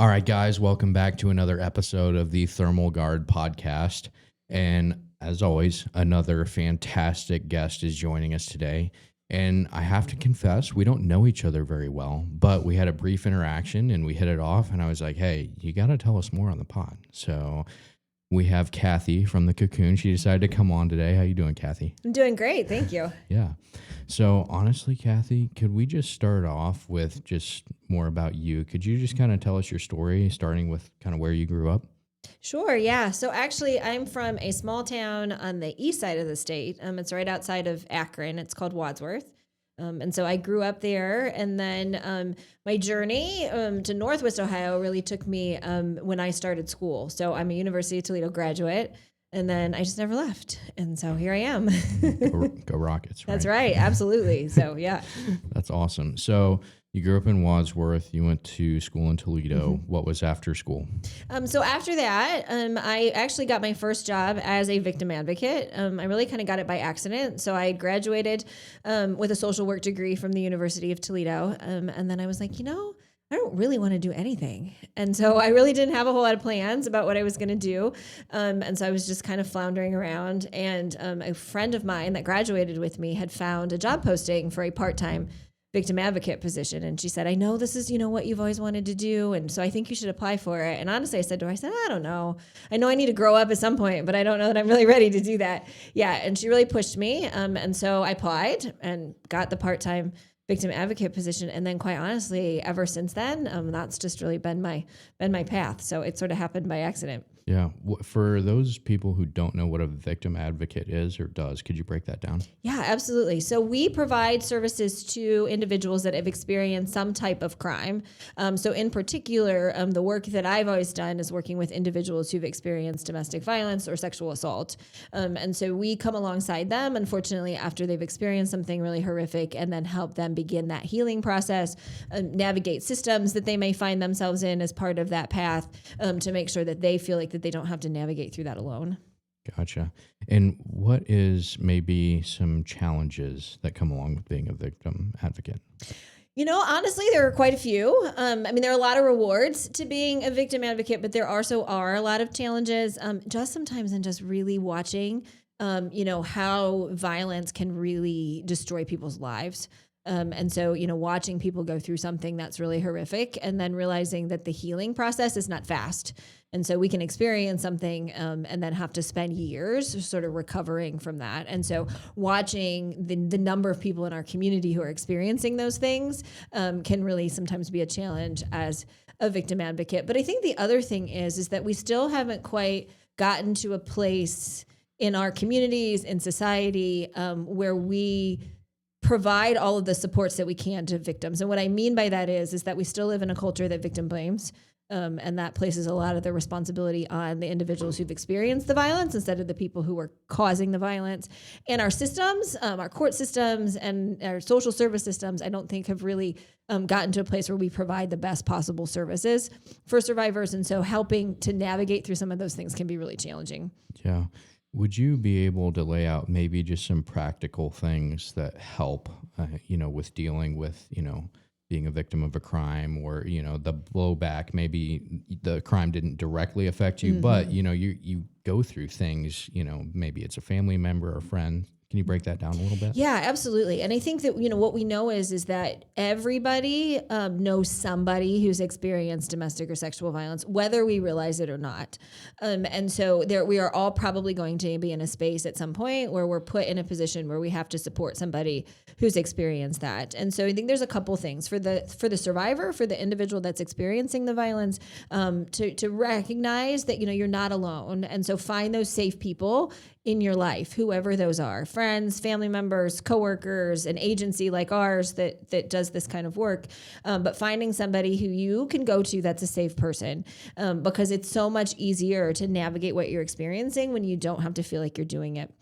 All right, guys, welcome back to another episode of the Thermal Gard Podcast. And as always, another fantastic guest is joining us today. And I have to confess, we don't know each other very well, but we had a brief interaction and we hit it off. And I was like, hey, you got to tell us more on the pod. So we have Kathy from the Cocoon. She decided to come on today. How you doing, Kathy? I'm doing great. Thank you. Yeah. So honestly, Kathy, could we just start off with just more about you? Could you just kind of tell us your story, starting with kind of where you grew up? Sure. Yeah. So actually, I'm from a small town on the east side of the state. It's right outside of Akron. It's called Wadsworth. And so I grew up there. And then my journey to Northwest Ohio really took me when I started school. So I'm a University of Toledo graduate. And then I just never left. And so here I am. Go Rockets, right? That's right. Absolutely. So, yeah. That's awesome. So you grew up in Wadsworth. You went to school in Toledo. Mm-hmm. What was after school? So after that, I actually got my first job as a victim advocate. I really kind of got it by accident. So I graduated with a social work degree from the University of Toledo. And then I was like, I don't really want to do anything. And so I really didn't have a whole lot of plans about what I was going to do. And so I was just kind of floundering around. And a friend of mine that graduated with me had found a job posting for a part-time victim advocate position. And she said, I know this is, what you've always wanted to do. And so I think you should apply for it. And honestly, I said to her, I don't know. I know I need to grow up at some point, but I don't know that I'm really ready to do that. Yeah. And she really pushed me. And so I applied and got the part-time victim advocate position. And then quite honestly, ever since then, that's just really been my path. So it sort of happened by accident. Yeah. For those people who don't know what a victim advocate is or does, could you break that down? Yeah, absolutely. So we provide services to individuals that have experienced some type of crime. So in particular, the work that I've always done is working with individuals who've experienced domestic violence or sexual assault. And so we come alongside them, unfortunately, after they've experienced something really horrific, and then help them begin that healing process, navigate systems that they may find themselves in as part of that path, to make sure that they feel like that they don't have to navigate through that alone. Gotcha. And what is maybe some challenges that come along with being a victim advocate? Honestly, there are quite a few. There are a lot of rewards to being a victim advocate, but there also are a lot of challenges, just sometimes in just really watching, how violence can really destroy people's lives. And so, watching people go through something that's really horrific and then realizing that the healing process is not fast. And so we can experience something and then have to spend years sort of recovering from that. And so watching the number of people in our community who are experiencing those things can really sometimes be a challenge as a victim advocate. But I think the other thing is that we still haven't quite gotten to a place in our communities, in society, where we provide all of the supports that we can to victims. And what I mean by that is that we still live in a culture that victim blames. And that places a lot of the responsibility on the individuals who've experienced the violence instead of the people who were causing the violence. And our systems, our court systems and our social service systems, I don't think have really gotten to a place where we provide the best possible services for survivors. And so helping to navigate through some of those things can be really challenging. Yeah. Would you be able to lay out maybe just some practical things that help, with dealing with, being a victim of a crime or, the blowback, maybe the crime didn't directly affect you, mm-hmm. but, you go through things, maybe it's a family member or friend. Can you break that down a little bit? Yeah, absolutely. And I think that, what we know is that everybody knows somebody who's experienced domestic or sexual violence, whether we realize it or not. And so we are all probably going to be in a space at some point where we're put in a position where we have to support somebody who's experienced that. And so I think there's a couple things for the survivor, for the individual that's experiencing the violence, to recognize that, you're not alone. And so find those safe people in your life, whoever those are, friends, family members, coworkers, an agency like ours that does this kind of work, but finding somebody who you can go to that's a safe person, because it's so much easier to navigate what you're experiencing when you don't have to feel like you're doing it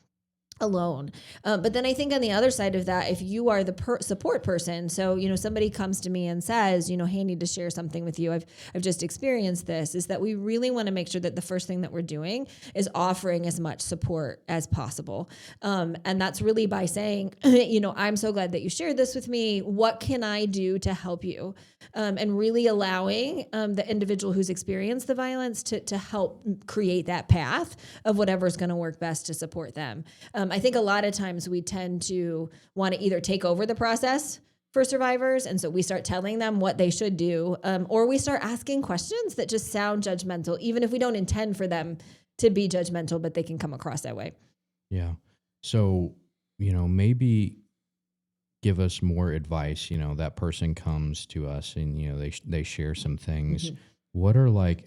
alone. But then I think on the other side of that, if you are the support person, so, somebody comes to me and says, hey, I need to share something with you. I've just experienced this, is that we really want to make sure that the first thing that we're doing is offering as much support as possible. And that's really by saying, I'm so glad that you shared this with me. What can I do to help you? And really allowing the individual who's experienced the violence to help create that path of whatever's going to work best to support them. I think a lot of times we tend to want to either take over the process for survivors, and so we start telling them what they should do, or we start asking questions that just sound judgmental, even if we don't intend for them to be judgmental, but they can come across that way. Yeah. So, maybe give us more advice. That person comes to us and, they share some things. Mm-hmm.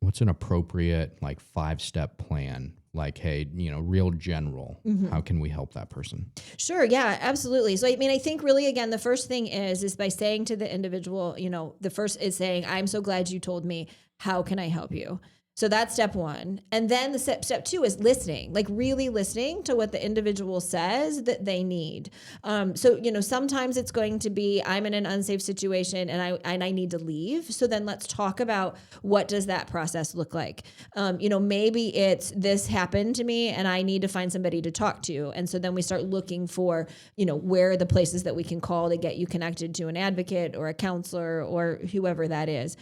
What's an appropriate 5-step plan? Hey, real general, how can we help that person? Sure. Yeah, absolutely. So, I think really, again, the first thing is by saying to the individual, the first is saying, I'm so glad you told me, how can I help you? So that's step one. And then the step two is listening, really listening to what the individual says that they need. So, sometimes it's going to be, I'm in an unsafe situation and I need to leave. So then let's talk about what does that process look like? Maybe it's this happened to me and I need to find somebody to talk to. And so then we start looking for, where are the places that we can call to get you connected to an advocate or a counselor or whoever that is.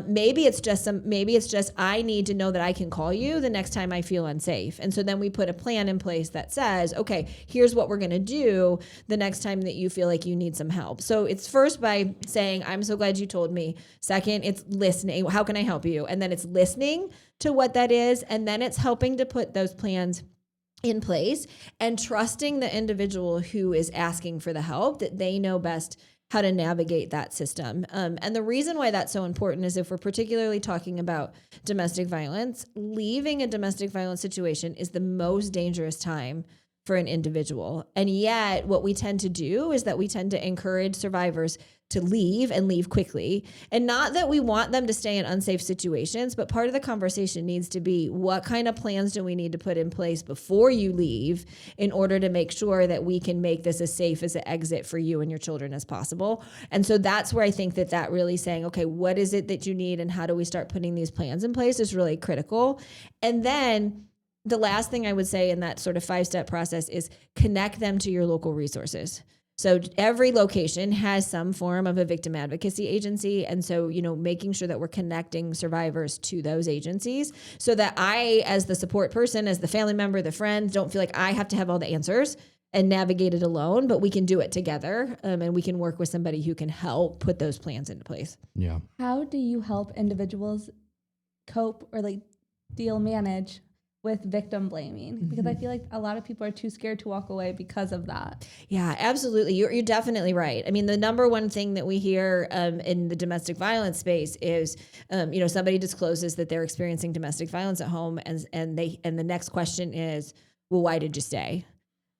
Maybe it's just I need to know that I can call you the next time I feel unsafe. And so then we put a plan in place that says, okay, here's what we're going to do the next time that you feel like you need some help. So it's first by saying, I'm so glad you told me. Second, it's listening. How can I help you? And then it's listening to what that is. And then it's helping to put those plans in place and trusting the individual who is asking for the help that they know best how to navigate that system. And the reason why that's so important is if we're particularly talking about domestic violence, leaving a domestic violence situation is the most dangerous time for an individual. And yet what we tend to do is that we tend to encourage survivors to leave and leave quickly. And not that we want them to stay in unsafe situations, but part of the conversation needs to be, what kind of plans do we need to put in place before you leave in order to make sure that we can make this as safe as an exit for you and your children as possible? And so that's where I think that really saying, okay, what is it that you need and how do we start putting these plans in place is really critical. And then the last thing I would say in that sort of 5-step process is connect them to your local resources. So every location has some form of a victim advocacy agency. And so, making sure that we're connecting survivors to those agencies so that I, as the support person, as the family member, the friend, don't feel like I have to have all the answers and navigate it alone, but we can do it together. And we can work with somebody who can help put those plans into place. Yeah. How do you help individuals cope or manage with victim blaming? Because I feel like a lot of people are too scared to walk away because of that. Yeah, absolutely. You're definitely right. The number one thing that we hear in the domestic violence space is, somebody discloses that they're experiencing domestic violence at home, and the next question is, well, why did you stay?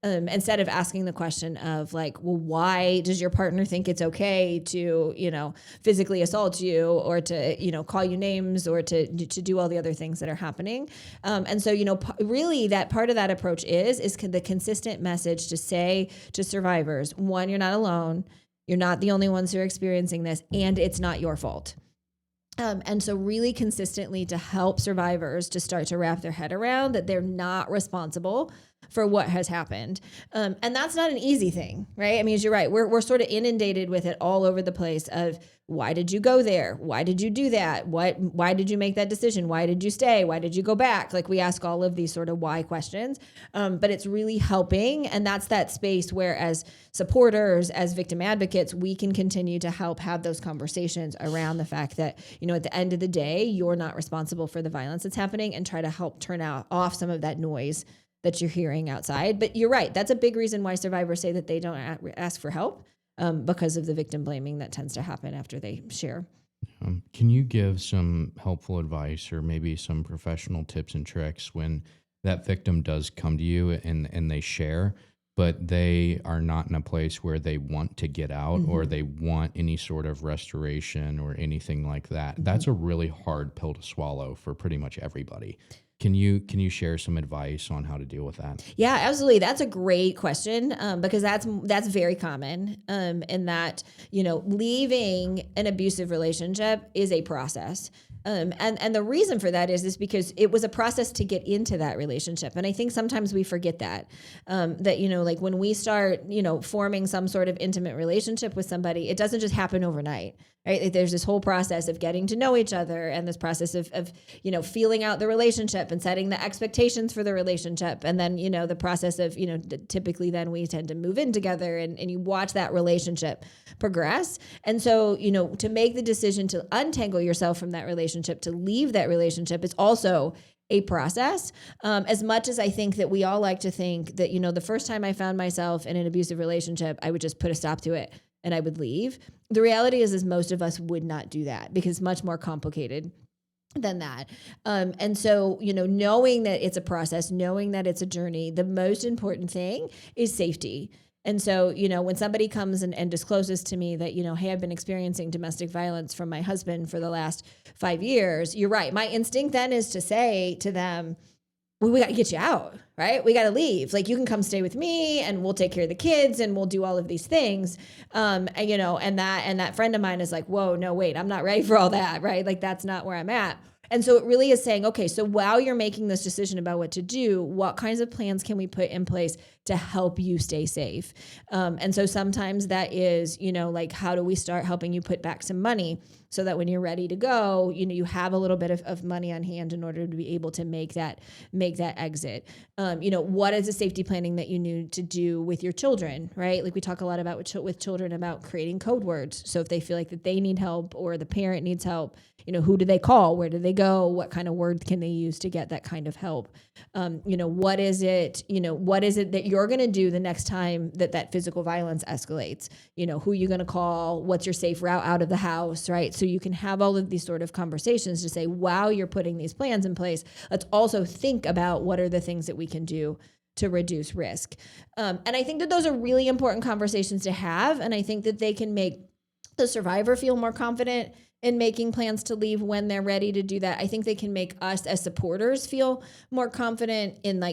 Instead of asking the question of well, why does your partner think it's okay to, physically assault you or to, call you names or to do all the other things that are happening. And so, really that part of that approach is the consistent message to say to survivors, one, you're not alone. You're not the only ones who are experiencing this, and it's not your fault. And so really consistently to help survivors to start to wrap their head around that they're not responsible for what has happened. And that's not an easy thing, right? As you're right, we're sort of inundated with it all over the place of, why did you go there? Why did you do that? Why did you make that decision? Why did you stay? Why did you go back? We ask all of these sort of why questions, but it's really helping. And that's that space where as supporters, as victim advocates, we can continue to help have those conversations around the fact that, at the end of the day, you're not responsible for the violence that's happening, and try to help turn off some of that noise that you're hearing outside. But you're right. That's a big reason why survivors say that they don't ask for help, because of the victim blaming that tends to happen after they share. Can you give some helpful advice or maybe some professional tips and tricks when that victim does come to you and they share, but they are not in a place where they want to get out or they want any sort of restoration or anything like that? That's a really hard pill to swallow for pretty much everybody. Can you share some advice on how to deal with that? Yeah, absolutely. That's a great question, because that's very common, in that, leaving an abusive relationship is a process. And the reason for that is because it was a process to get into that relationship. And I think sometimes we forget that, like when we start, forming some sort of intimate relationship with somebody, it doesn't just happen overnight, right? Like there's this whole process of getting to know each other and this process of feeling out the relationship and setting the expectations for the relationship. And then, the process of, typically then we tend to move in together and you watch that relationship progress. And so, to make the decision to untangle yourself from that relationship, to leave that relationship, is also a process. As much as I think that we all like to think that, the first time I found myself in an abusive relationship, I would just put a stop to it and I would leave. The reality is most of us would not do that because it's much more complicated than that. And so, knowing that it's a process, knowing that it's a journey, the most important thing is safety. And so, when somebody comes and discloses to me that, hey, I've been experiencing domestic violence from my husband for the last 5 years, you're right. My instinct then is to say to them, well, we got to get you out, right? We got to leave. Like, you can come stay with me and we'll take care of the kids and we'll do all of these things. And that friend of mine is like, whoa, no, wait, I'm not ready for all that, right? Like, that's not where I'm at. And so it really is saying, okay, so while you're making this decision about what to do, what kinds of plans can we put in place to help you stay safe? And so sometimes that is, like, how do we start helping you put back some money so that when you're ready to go, you have a little bit of money on hand in order to be able to make that exit. What is the safety planning that you need to do with your children, right? Like we talk a lot about with children about creating code words. So if they feel like that they need help or the parent needs help, who do they call? Where do they go? What kind of word can they use to get that kind of help? What is it that you're going to do the next time that physical violence escalates? Who are you going to call? What's your safe route out of the house, right? So you can have all of these sort of conversations to say, while you're putting these plans in place, let's also think about what are the things that we can do to reduce risk. And I think that those are really important conversations to have. And I think that they can make the survivor feel more confident in making plans to leave when they're ready to do that. I think they can make us as supporters feel more confident in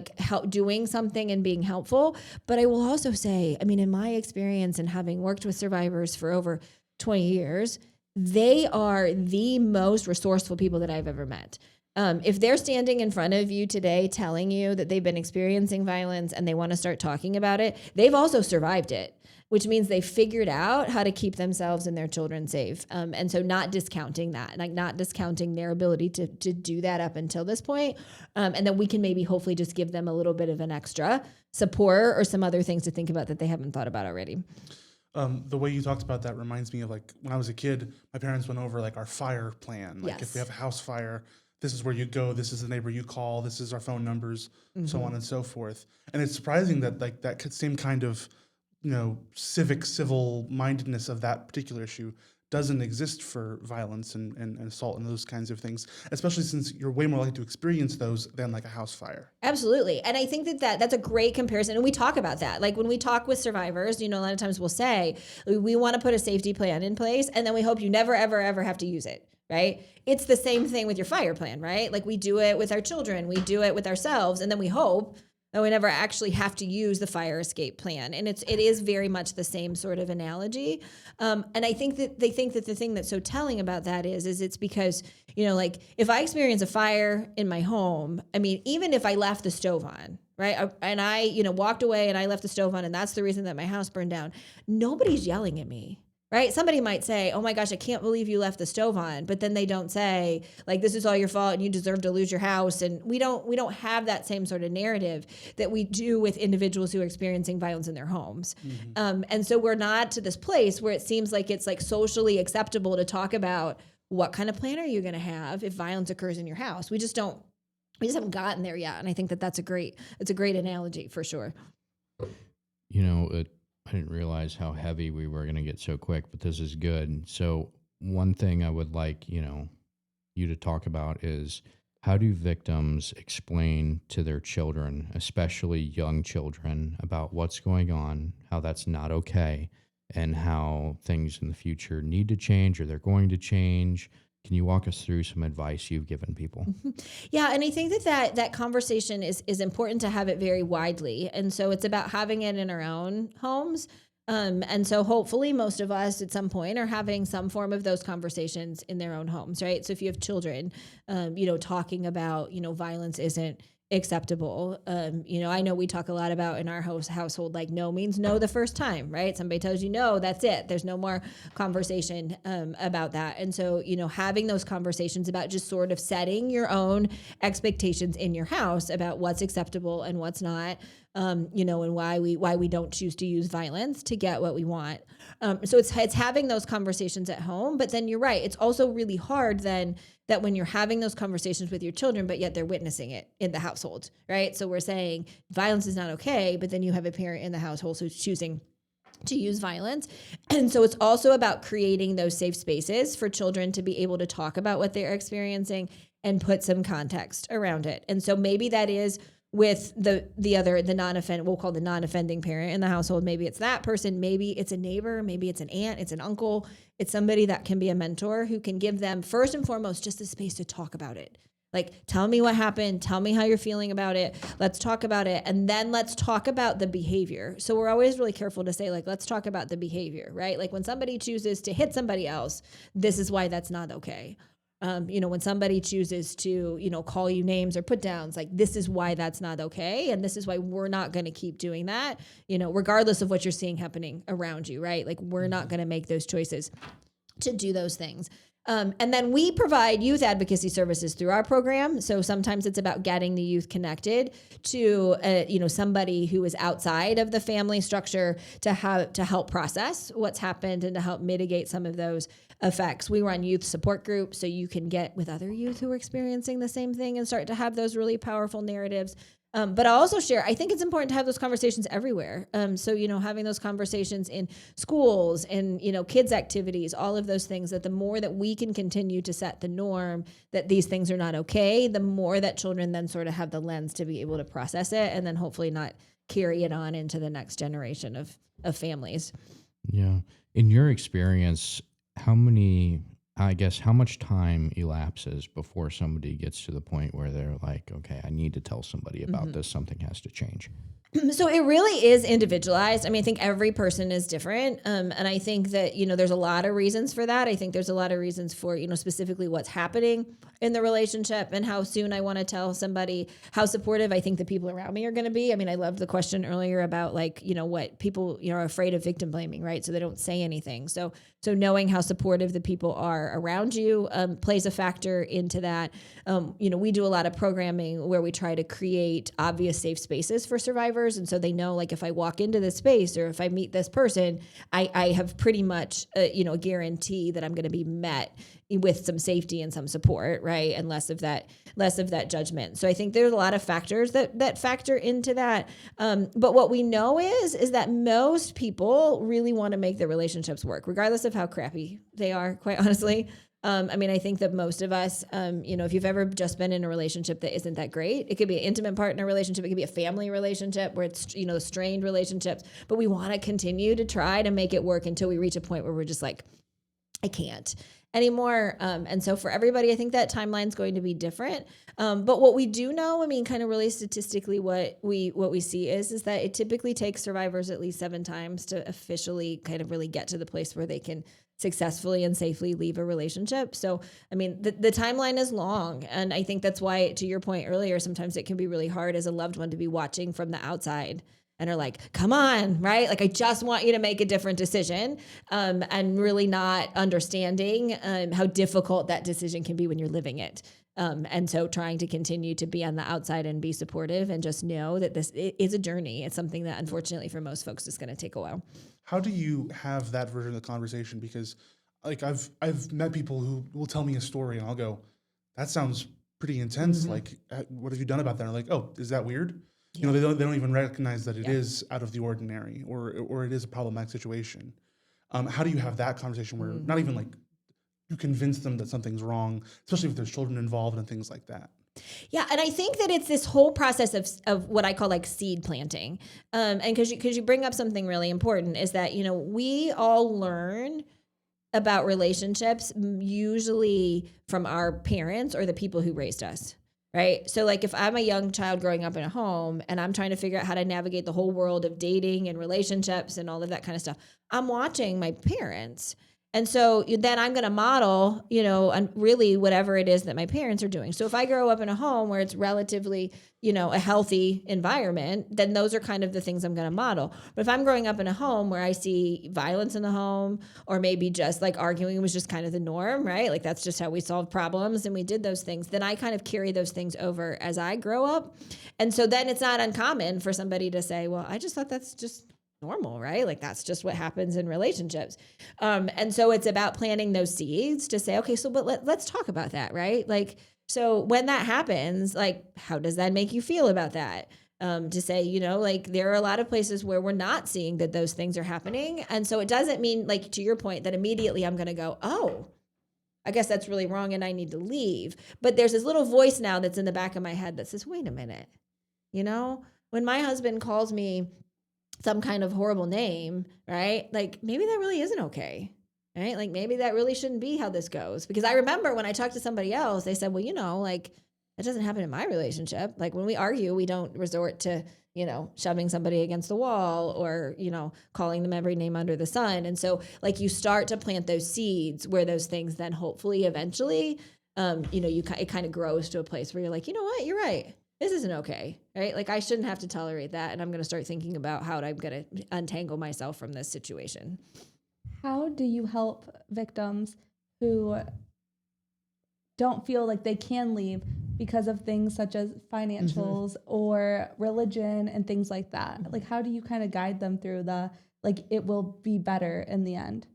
doing something and being helpful. But I will also say, in my experience and having worked with survivors for over 20 years, they are the most resourceful people that I've ever met. If they're standing in front of you today telling you that they've been experiencing violence and they want to start talking about it, they've also survived it, which means they figured out how to keep themselves and their children safe. And so not discounting that, not discounting their ability to do that up until this point. And then we can maybe hopefully just give them a little bit of an extra support or some other things to think about that they haven't thought about already. The way you talked about that reminds me of when I was a kid, my parents went over our fire plan. Yes. If we have a house fire, this is where you go, this is the neighbor you call, this is our phone numbers, so on and so forth. And it's surprising that that same kind of civil mindedness of that particular issue doesn't exist for violence and assault and those kinds of things, especially since you're way more likely to experience those than a house fire. Absolutely. And I think that's a great comparison. And we talk about that. Like when we talk with survivors, a lot of times we'll say, we want to put a safety plan in place and then we hope you never, ever, ever have to use it. Right? It's the same thing with your fire plan, right? Like we do it with our children, we do it with ourselves, and then we hope that we never actually have to use the fire escape plan. And it is very much the same sort of analogy. And I think that they think that the thing that's so telling about that is it's because, if I experience a fire in my home, even if I left the stove on, right? And I, walked away and I left the stove on and that's the reason that my house burned down, nobody's yelling at me. Right? Somebody might say, oh my gosh, I can't believe you left the stove on. But then they don't say, this is all your fault and you deserve to lose your house. And we don't have that same sort of narrative that we do with individuals who are experiencing violence in their homes. Mm-hmm. And so we're not to this place where it seems like it's socially acceptable to talk about what kind of plan are you going to have if violence occurs in your house. We just haven't gotten there yet. And I think that's a great analogy for sure. I didn't realize how heavy we were going to get so quick, but this is good. So one thing I would like, you to talk about is how do victims explain to their children, especially young children, about what's going on, how that's not okay, and how things in the future need to change or they're going to change, Can you walk us through some advice you've given people? Yeah, and I think that conversation is important to have it very widely. And so it's about having it in our own homes. And so hopefully most of us at some point are having some form of those conversations in their own homes, right? So if you have children, talking about, violence isn't acceptable. I know we talk a lot about in our household, like no means no the first time, right? Somebody tells you no, that's it. There's no more conversation about that. And so, having those conversations about just sort of setting your own expectations in your house about what's acceptable and what's not, and why we don't choose to use violence to get what we want. So it's having those conversations at home, but then you're right. It's also really hard then that when you're having those conversations with your children, but yet they're witnessing it in the household, right? So we're saying violence is not okay, but then you have a parent in the household who's choosing to use violence. And so it's also about creating those safe spaces for children to be able to talk about what they're experiencing and put some context around it. And so maybe that is with the non-offending, we'll call the non-offending parent in the household. Maybe it's that person, maybe it's a neighbor, maybe it's an aunt, it's an uncle. It's somebody that can be a mentor who can give them first and foremost just a space to talk about it. Like, tell me what happened. Tell me how you're feeling about it. Let's talk about it. And then let's talk about the behavior. So we're always really careful to say, like, let's talk about the behavior, right? Like when somebody chooses to hit somebody else, this is why that's not okay. When somebody chooses to, call you names or put downs, like this is why that's not okay. And this is why we're not going to keep doing that, regardless of what you're seeing happening around you, right? Like we're not going to make those choices to do those things. And then we provide youth advocacy services through our program. So sometimes it's about getting the youth connected to, somebody who is outside of the family structure to help process what's happened and to help mitigate some of those effects. We run youth support groups, so you can get with other youth who are experiencing the same thing and start to have those really powerful narratives. But I also share, I think it's important to have those conversations everywhere. So, having those conversations in schools and, kids' activities, all of those things, that the more that we can continue to set the norm that these things are not okay, the more that children then sort of have the lens to be able to process it and then hopefully not carry it on into the next generation of families. Yeah. In your experience, how much time elapses before somebody gets to the point where they're like, okay, I need to tell somebody about this. Something has to change. So it really is individualized. I mean, I think every person is different. And I think that, there's a lot of reasons for that. I think there's a lot of reasons for, specifically what's happening in the relationship and how soon I want to tell somebody, how supportive I think the people around me are going to be. I mean, I loved the question earlier about what people, are afraid of victim blaming, right? So they don't say anything. So knowing how supportive the people are around you plays a factor into that. We do a lot of programming where we try to create obvious safe spaces for survivors. And so they know, like, if I walk into this space or if I meet this person, I have pretty much, a guarantee that I'm going to be met with some safety and some support, right? And less of that judgment. So I think there's a lot of factors that factor into that. But what we know is that most people really want to make their relationships work, regardless of how crappy they are, quite honestly. I think that most of us, if you've ever just been in a relationship that isn't that great, it could be an intimate partner relationship, it could be a family relationship where it's, strained relationships, but we want to continue to try to make it work until we reach a point where we're just like, I can't anymore. And so for everybody, I think that timeline's going to be different. But what we do know, kind of really statistically, what we see is that it typically takes survivors at least 7 times to officially kind of really get to the place where they can successfully and safely leave a relationship. So, the timeline is long. And I think that's why, to your point earlier, sometimes it can be really hard as a loved one to be watching from the outside and are like, come on, right? Like, I just want you to make a different decision, and really not understanding how difficult that decision can be when you're living it. And so trying to continue to be on the outside and be supportive and just know that this is a journey. It's something that unfortunately for most folks is going to take a while. How do you have that version of the conversation? Because like I've met people who will tell me a story and I'll go, that sounds pretty intense. Mm-hmm. Like, what have you done about that? And they're like, oh, is that weird? Yeah. They don't even recognize that it is out of the ordinary or it is a problematic situation. How do you have that conversation where not even like you convince them that something's wrong, especially if there's children involved and things like that? Yeah, and I think that it's this whole process of what I call like seed planting. And because you bring up something really important is that, we all learn about relationships, usually from our parents or the people who raised us. Right. So like if I'm a young child growing up in a home and I'm trying to figure out how to navigate the whole world of dating and relationships and all of that kind of stuff, I'm watching my parents. And so then I'm going to model, really whatever it is that my parents are doing. So if I grow up in a home where it's relatively, a healthy environment, then those are kind of the things I'm going to model. But if I'm growing up in a home where I see violence in the home, or maybe just like arguing was just kind of the norm, right? Like that's just how we solved problems and we did those things, then I kind of carry those things over as I grow up. And so then it's not uncommon for somebody to say, well, I just thought that's just normal, right? Like that's just what happens in relationships. And so it's about planting those seeds to say, okay, so, but let's talk about that, right? Like, so when that happens, like, how does that make you feel about that? To say, like there are a lot of places where we're not seeing that those things are happening. And so it doesn't mean, like, to your point, that immediately I'm going to go, oh, I guess that's really wrong and I need to leave. But there's this little voice now that's in the back of my head that says, wait a minute, when my husband calls me some kind of horrible name, right? Like maybe that really isn't okay, right? Like maybe that really shouldn't be how this goes. Because I remember when I talked to somebody else, they said, well, like that doesn't happen in my relationship. Like when we argue, we don't resort to, shoving somebody against the wall or, calling them every name under the sun. And so like you start to plant those seeds where those things then hopefully eventually, it kind of grows to a place where you're like, you know what, you're right. This isn't okay, right? Like I shouldn't have to tolerate that. And I'm going to start thinking about how I'm going to untangle myself from this situation. How do you help victims who don't feel like they can leave because of things such as financials or religion and things like that? Like, how do you kind of guide them through it will be better in the end?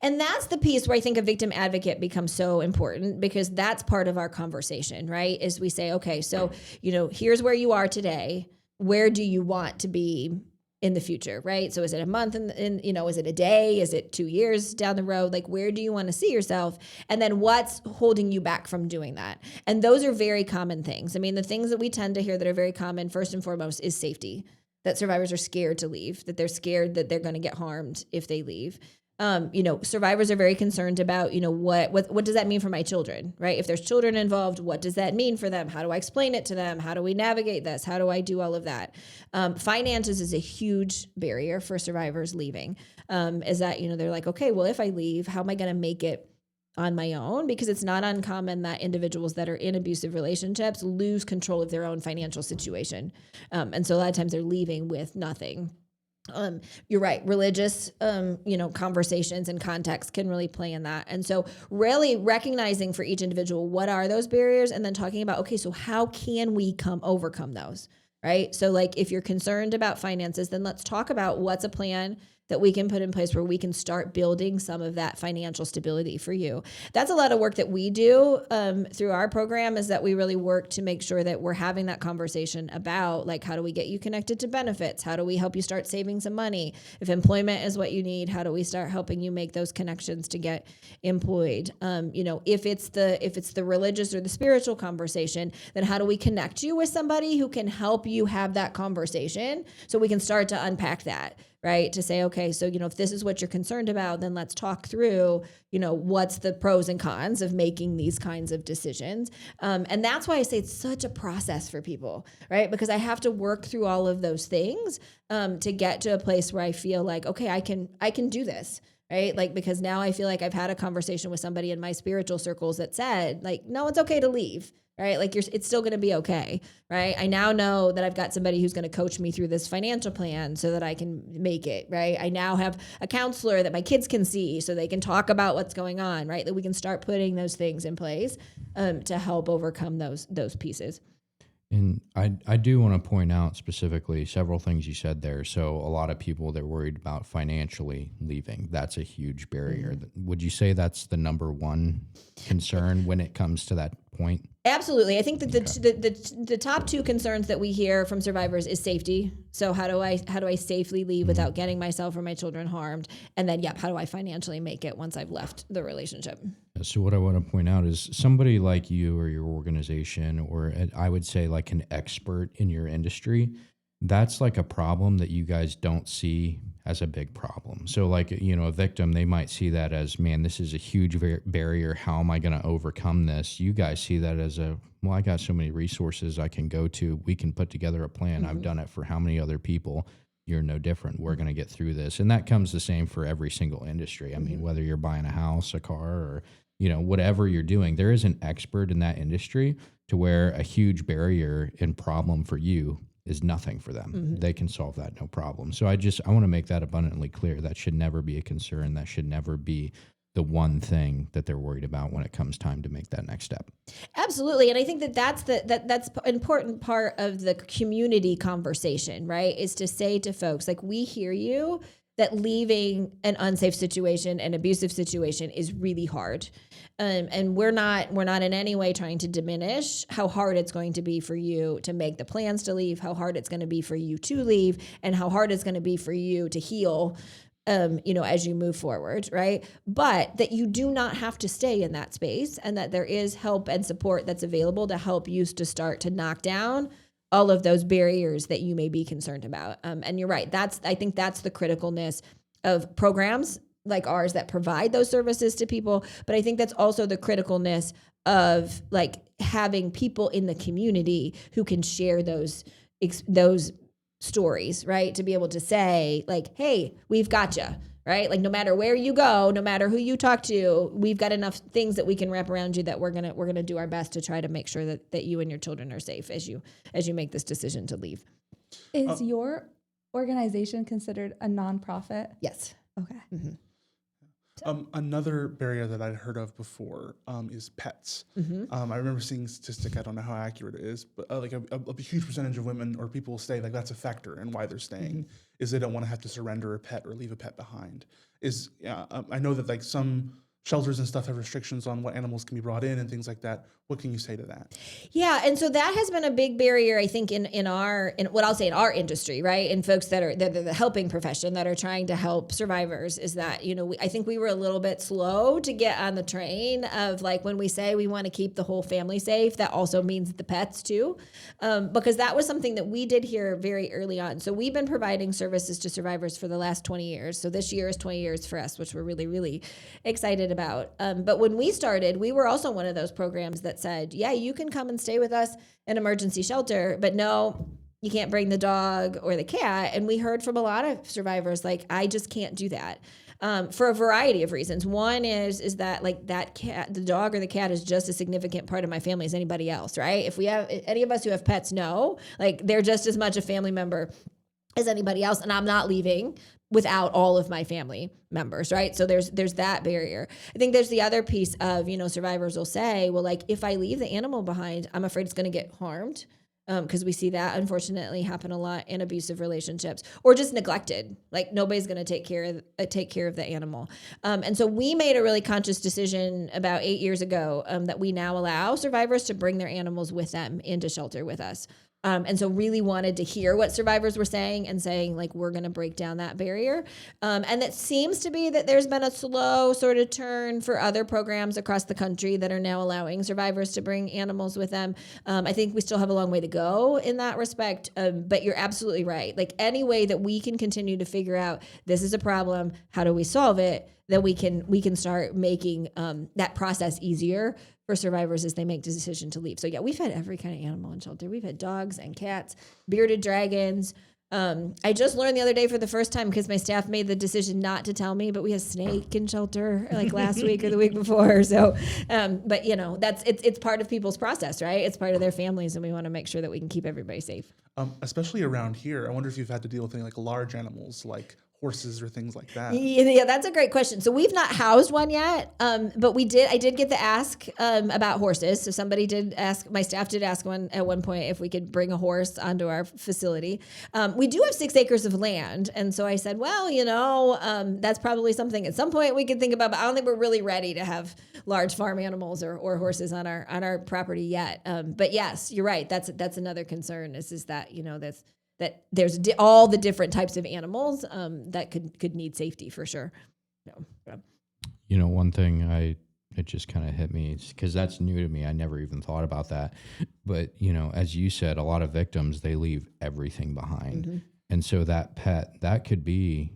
And that's the piece where I think a victim advocate becomes so important, because that's part of our conversation, right? Is we say, okay, so, here's where you are today. Where do you want to be in the future, right? So is it a month is it a day? Is it 2 years down the road? Like, where do you want to see yourself? And then what's holding you back from doing that? And those are very common things. I mean, the things that we tend to hear that are very common, first and foremost, is safety, that survivors are scared to leave, that they're scared that they're going to get harmed if they leave. Survivors are very concerned about, what does that mean for my children, right? If there's children involved, what does that mean for them? How do I explain it to them? How do we navigate this? How do I do all of that? Finances is a huge barrier for survivors leaving, is that, they're like, okay, well, if I leave, how am I going to make it on my own? Because it's not uncommon that individuals that are in abusive relationships lose control of their own financial situation. And so a lot of times they're leaving with nothing. You're right. Religious, conversations and context can really play in that. And so really recognizing for each individual, what are those barriers? And then talking about, okay, so how can we overcome those? Right. So like, if you're concerned about finances, then let's talk about what's a plan that we can put in place where we can start building some of that financial stability for you. That's a lot of work that we do through our program, is that we really work to make sure that we're having that conversation about, like, how do we get you connected to benefits? How do we help you start saving some money? If employment is what you need, how do we start helping you make those connections to get employed? If it's the religious or the spiritual conversation, then how do we connect you with somebody who can help you have that conversation so we can start to unpack that? Right? To say, okay, so, if this is what you're concerned about, then let's talk through, what's the pros and cons of making these kinds of decisions. And that's why I say it's such a process for people, right? Because I have to work through all of those things to get to a place where I feel like, okay, I can do this. Right? Like, because now I feel like I've had a conversation with somebody in my spiritual circles that said, like, no, it's okay to leave. Right? Like, it's still going to be okay. Right? I now know that I've got somebody who's going to coach me through this financial plan so that I can make it. Right? I now have a counselor that my kids can see so they can talk about what's going on. Right? That we can start putting those things in place to help overcome those pieces. And I do want to point out specifically several things you said there. So a lot of people, they're worried about financially leaving. That's a huge barrier. Would you say that's the number one concern when it comes to that point? Absolutely. I think that the top two concerns that we hear from survivors is safety. So how do I safely leave without getting myself or my children harmed? And then, how do I financially make it once I've left the relationship? So what I want to point out is somebody like you or your organization, or I would say like an expert in your industry, that's like a problem that you guys don't see as a big problem. So like, a victim, they might see that as, man, this is a huge barrier. How am I going to overcome this? You guys see that as well, I got so many resources I can go to. We can put together a plan. I've done it for how many other people. You're no different. We're going to get through this. And that comes the same for every single industry. I mean, whether you're buying a house, a car, or, whatever you're doing, there is an expert in that industry to where a huge barrier and problem for you is nothing for them. They can solve that, no problem. So I want to make that abundantly clear. That should never be a concern. That should never be the one thing that they're worried about when it comes time to make that next step. Absolutely. And I think that's an important part of the community conversation, right? Is to say to folks, like, we hear you, that leaving an unsafe situation, an abusive situation, is really hard. And we're not in any way trying to diminish how hard it's going to be for you to make the plans to leave, how hard it's going to be for you to leave, and how hard it's going to be for you to heal, as you move forward, right? But that you do not have to stay in that space, and that there is help and support that's available to help you to start to knock down all of those barriers that you may be concerned about. And you're right. I think that's the criticalness of programs like ours that provide those services to people. But I think that's also the criticalness of like having people in the community who can share those stories, right? To be able to say like, hey, we've got you, right? Like, no matter where you go, no matter who you talk to, we've got enough things that we can wrap around you that we're gonna do our best to try to make sure that you and your children are safe as you make this decision to leave. Is your organization considered a nonprofit? Yes. Okay. Mm-hmm. Another barrier that I'd heard of before is pets. I remember seeing a statistic, I don't know how accurate it is, but like a huge percentage of women or people stay, like that's a factor in why they're staying, is they don't want to have to surrender a pet or leave a pet behind. I know that like some shelters and stuff have restrictions on what animals can be brought in and things like that. What can you say to that? Yeah, and so that has been a big barrier, I think, in our industry, right? And folks that are the helping profession that are trying to help survivors, is that, I think we were a little bit slow to get on the train of like, when we say we want to keep the whole family safe, that also means the pets too, because that was something that we did here very early on. So we've been providing services to survivors for the last 20 years. So this year is 20 years for us, which we're really, really excited about. But when we started, we were also one of those programs that said, yeah, you can come and stay with us in emergency shelter, but no, you can't bring the dog or the cat. And we heard from a lot of survivors, like, I just can't do that. For a variety of reasons. One is that like that cat, the dog or the cat, is just a significant part of my family as anybody else, right? If we have any of us who have pets know, like, they're just as much a family member as anybody else, and I'm not leaving without all of my family members, right? So there's that barrier. I think there's the other piece of, survivors will say, well, like, if I leave the animal behind, I'm afraid it's going to get harmed, because we see that unfortunately happen a lot in abusive relationships, or just neglected. Like, nobody's going to take care of the animal. And so we made a really conscious decision about 8 years ago that we now allow survivors to bring their animals with them into shelter with us. And so really wanted to hear what survivors were saying, and saying, like, we're going to break down that barrier. And it seems to be that there's been a slow sort of turn for other programs across the country that are now allowing survivors to bring animals with them. I think we still have a long way to go in that respect. But you're absolutely right. Like, any way that we can continue to figure out this is a problem, how do we solve it, that we can start making that process easier for survivors as they make the decision to leave. So yeah, we've had every kind of animal in shelter. We've had dogs and cats, bearded dragons. I just learned the other day for the first time, because my staff made the decision not to tell me, but we had a snake in shelter like last week or the week before. So, but it's part of people's process, right? It's part of their families, and we want to make sure that we can keep everybody safe. Especially around here, I wonder if you've had to deal with things like large animals, like horses or things like that. Yeah, that's a great question. So we've not housed one yet, but I did get the ask about horses. So somebody did ask, my staff did ask at one point if we could bring a horse onto our facility. We do have 6 acres of land. And so I said, well, that's probably something at some point we could think about, but I don't think we're really ready to have large farm animals or horses on our property yet. But yes, you're right. That's another concern is that, that there's all the different types of animals that could need safety for sure. One thing I It just kind of hit me because that's new to me. I never even thought about that. But, as you said, a lot of victims, they leave everything behind. Mm-hmm. And so that pet, that could be,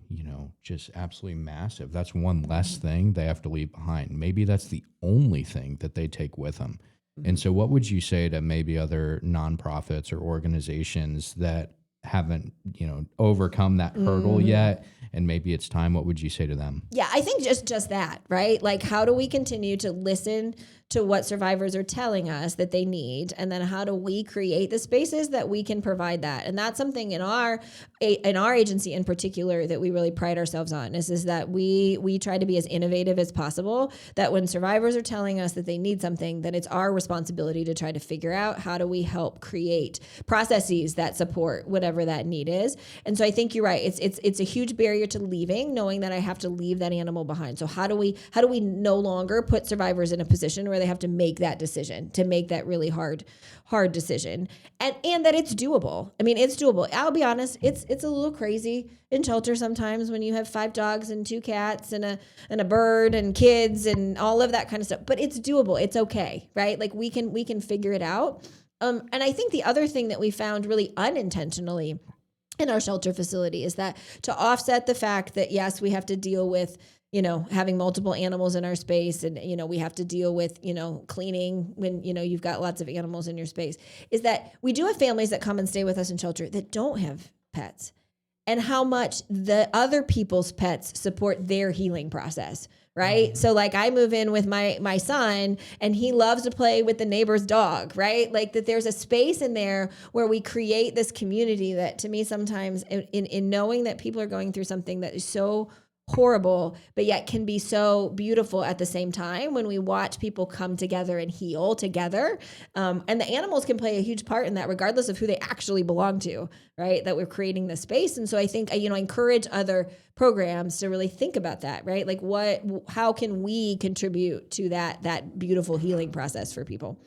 just absolutely massive. That's one less thing they have to leave behind. Maybe that's the only thing that they take with them. Mm-hmm. And so what would you say to maybe other nonprofits or organizations that haven't, overcome that hurdle yet? And maybe it's time. What would you say to them? Yeah, I think just that, right? Like, how do we continue to listen to what survivors are telling us that they need, and then how do we create the spaces that we can provide that? And that's something in our agency in particular that we really pride ourselves on is that we try to be as innovative as possible. That when survivors are telling us that they need something, then it's our responsibility to try to figure out how do we help create processes that support whatever that need is. And so I think you're right. It's a huge barrier to leaving, knowing that I have to leave that animal behind. So how do we no longer put survivors in a position where they have to make that decision, to make that really hard decision, and that it's doable. I mean, it's doable. I'll be honest, it's a little crazy in shelter sometimes when you have 5 dogs and 2 cats and a bird and kids and all of that kind of stuff. But it's doable. It's okay, right? Like we can figure it out. And I think the other thing that we found really unintentionally in our shelter facility is that to offset the fact that yes, we have to deal with having multiple animals in our space, and, we have to deal with, cleaning when, you've got lots of animals in your space, is that we do have families that come and stay with us in shelter that don't have pets, and how much the other people's pets support their healing process. Right. Mm-hmm. So like I move in with my son and he loves to play with the neighbor's dog. Right. Like that there's a space in there where we create this community that, to me, sometimes in knowing that people are going through something that is so horrible, but yet can be so beautiful at the same time when we watch people come together and heal together. And the animals can play a huge part in that, regardless of who they actually belong to, right? That we're creating this space. And so I think, I encourage other programs to really think about that, right? Like how can we contribute to that beautiful healing process for people?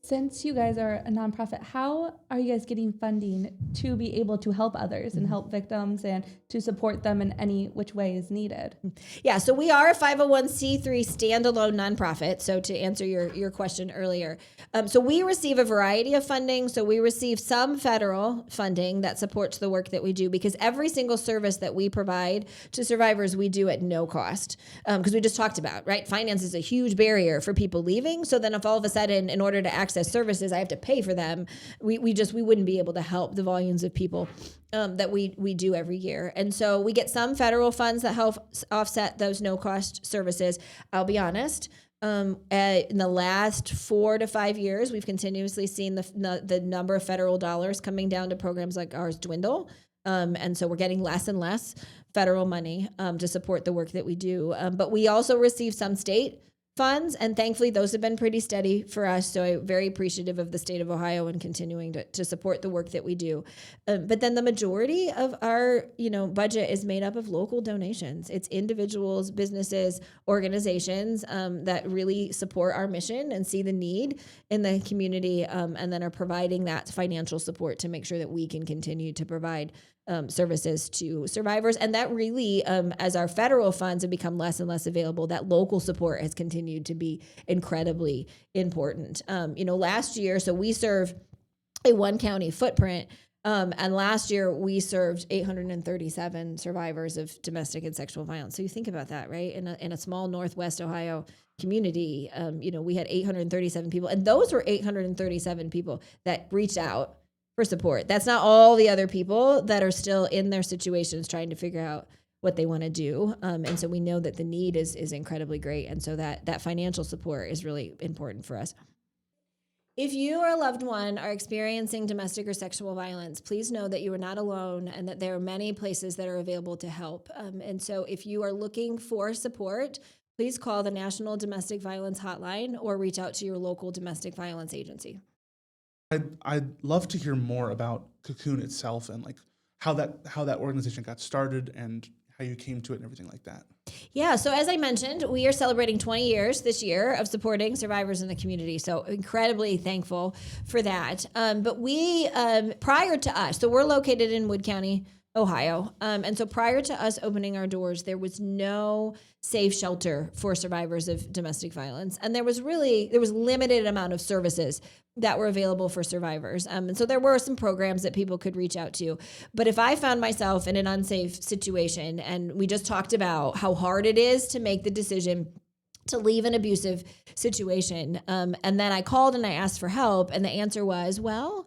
Since you guys are a nonprofit, how are you guys getting funding to be able to help others and help victims and to support them in any which way is needed? Yeah, so we are a 501c3 standalone nonprofit. So to answer your question earlier, so we receive a variety of funding. So we receive some federal funding that supports the work that we do, because every single service that we provide to survivors, we do at no cost. Because we just talked about, right? Finance is a huge barrier for people leaving. So then if all of a sudden, in order to access services, I have to pay for them, we wouldn't be able to help the volumes of people that we do every year. And so we get some federal funds that help offset those no-cost services. I'll be honest, in the last 4 to 5 years, we've continuously seen the number of federal dollars coming down to programs like ours dwindle. And so we're getting less and less federal money to support the work that we do. But we also receive some state funds, and thankfully those have been pretty steady for us. So I'm very appreciative of the state of Ohio and continuing to support the work that we do. But then the majority of our budget is made up of local donations. It's individuals, businesses, organizations that really support our mission and see the need in the community, and then are providing that financial support to make sure that we can continue to provide services to survivors. And that really, as our federal funds have become less and less available, that local support has continued to be incredibly important. Last year, so we serve a 1-county footprint, and last year we served 837 survivors of domestic and sexual violence. So you think about that, right? In a small Northwest Ohio community, we had 837 people, and those were 837 people that reached out for support. That's not all the other people that are still in their situations trying to figure out what they want to do. And so we know that the need is incredibly great. And so that financial support is really important for us. If you or a loved one are experiencing domestic or sexual violence, please know that you are not alone and that there are many places that are available to help. And so if you are looking for support, please call the National Domestic Violence Hotline or reach out to your local domestic violence agency. I'd love to hear more about Cocoon itself and like how that organization got started and how you came to it and everything like that. Yeah, so as I mentioned, we are celebrating 20 years this year of supporting survivors in the community. So incredibly thankful for that. But we, prior to us, so we're located in Wood County, Ohio. And so prior to us opening our doors, there was no safe shelter for survivors of domestic violence. And there was limited amount of services that were available for survivors. And so there were some programs that people could reach out to. But if I found myself in an unsafe situation, and we just talked about how hard it is to make the decision to leave an abusive situation, and then I called and I asked for help, and the answer was, well,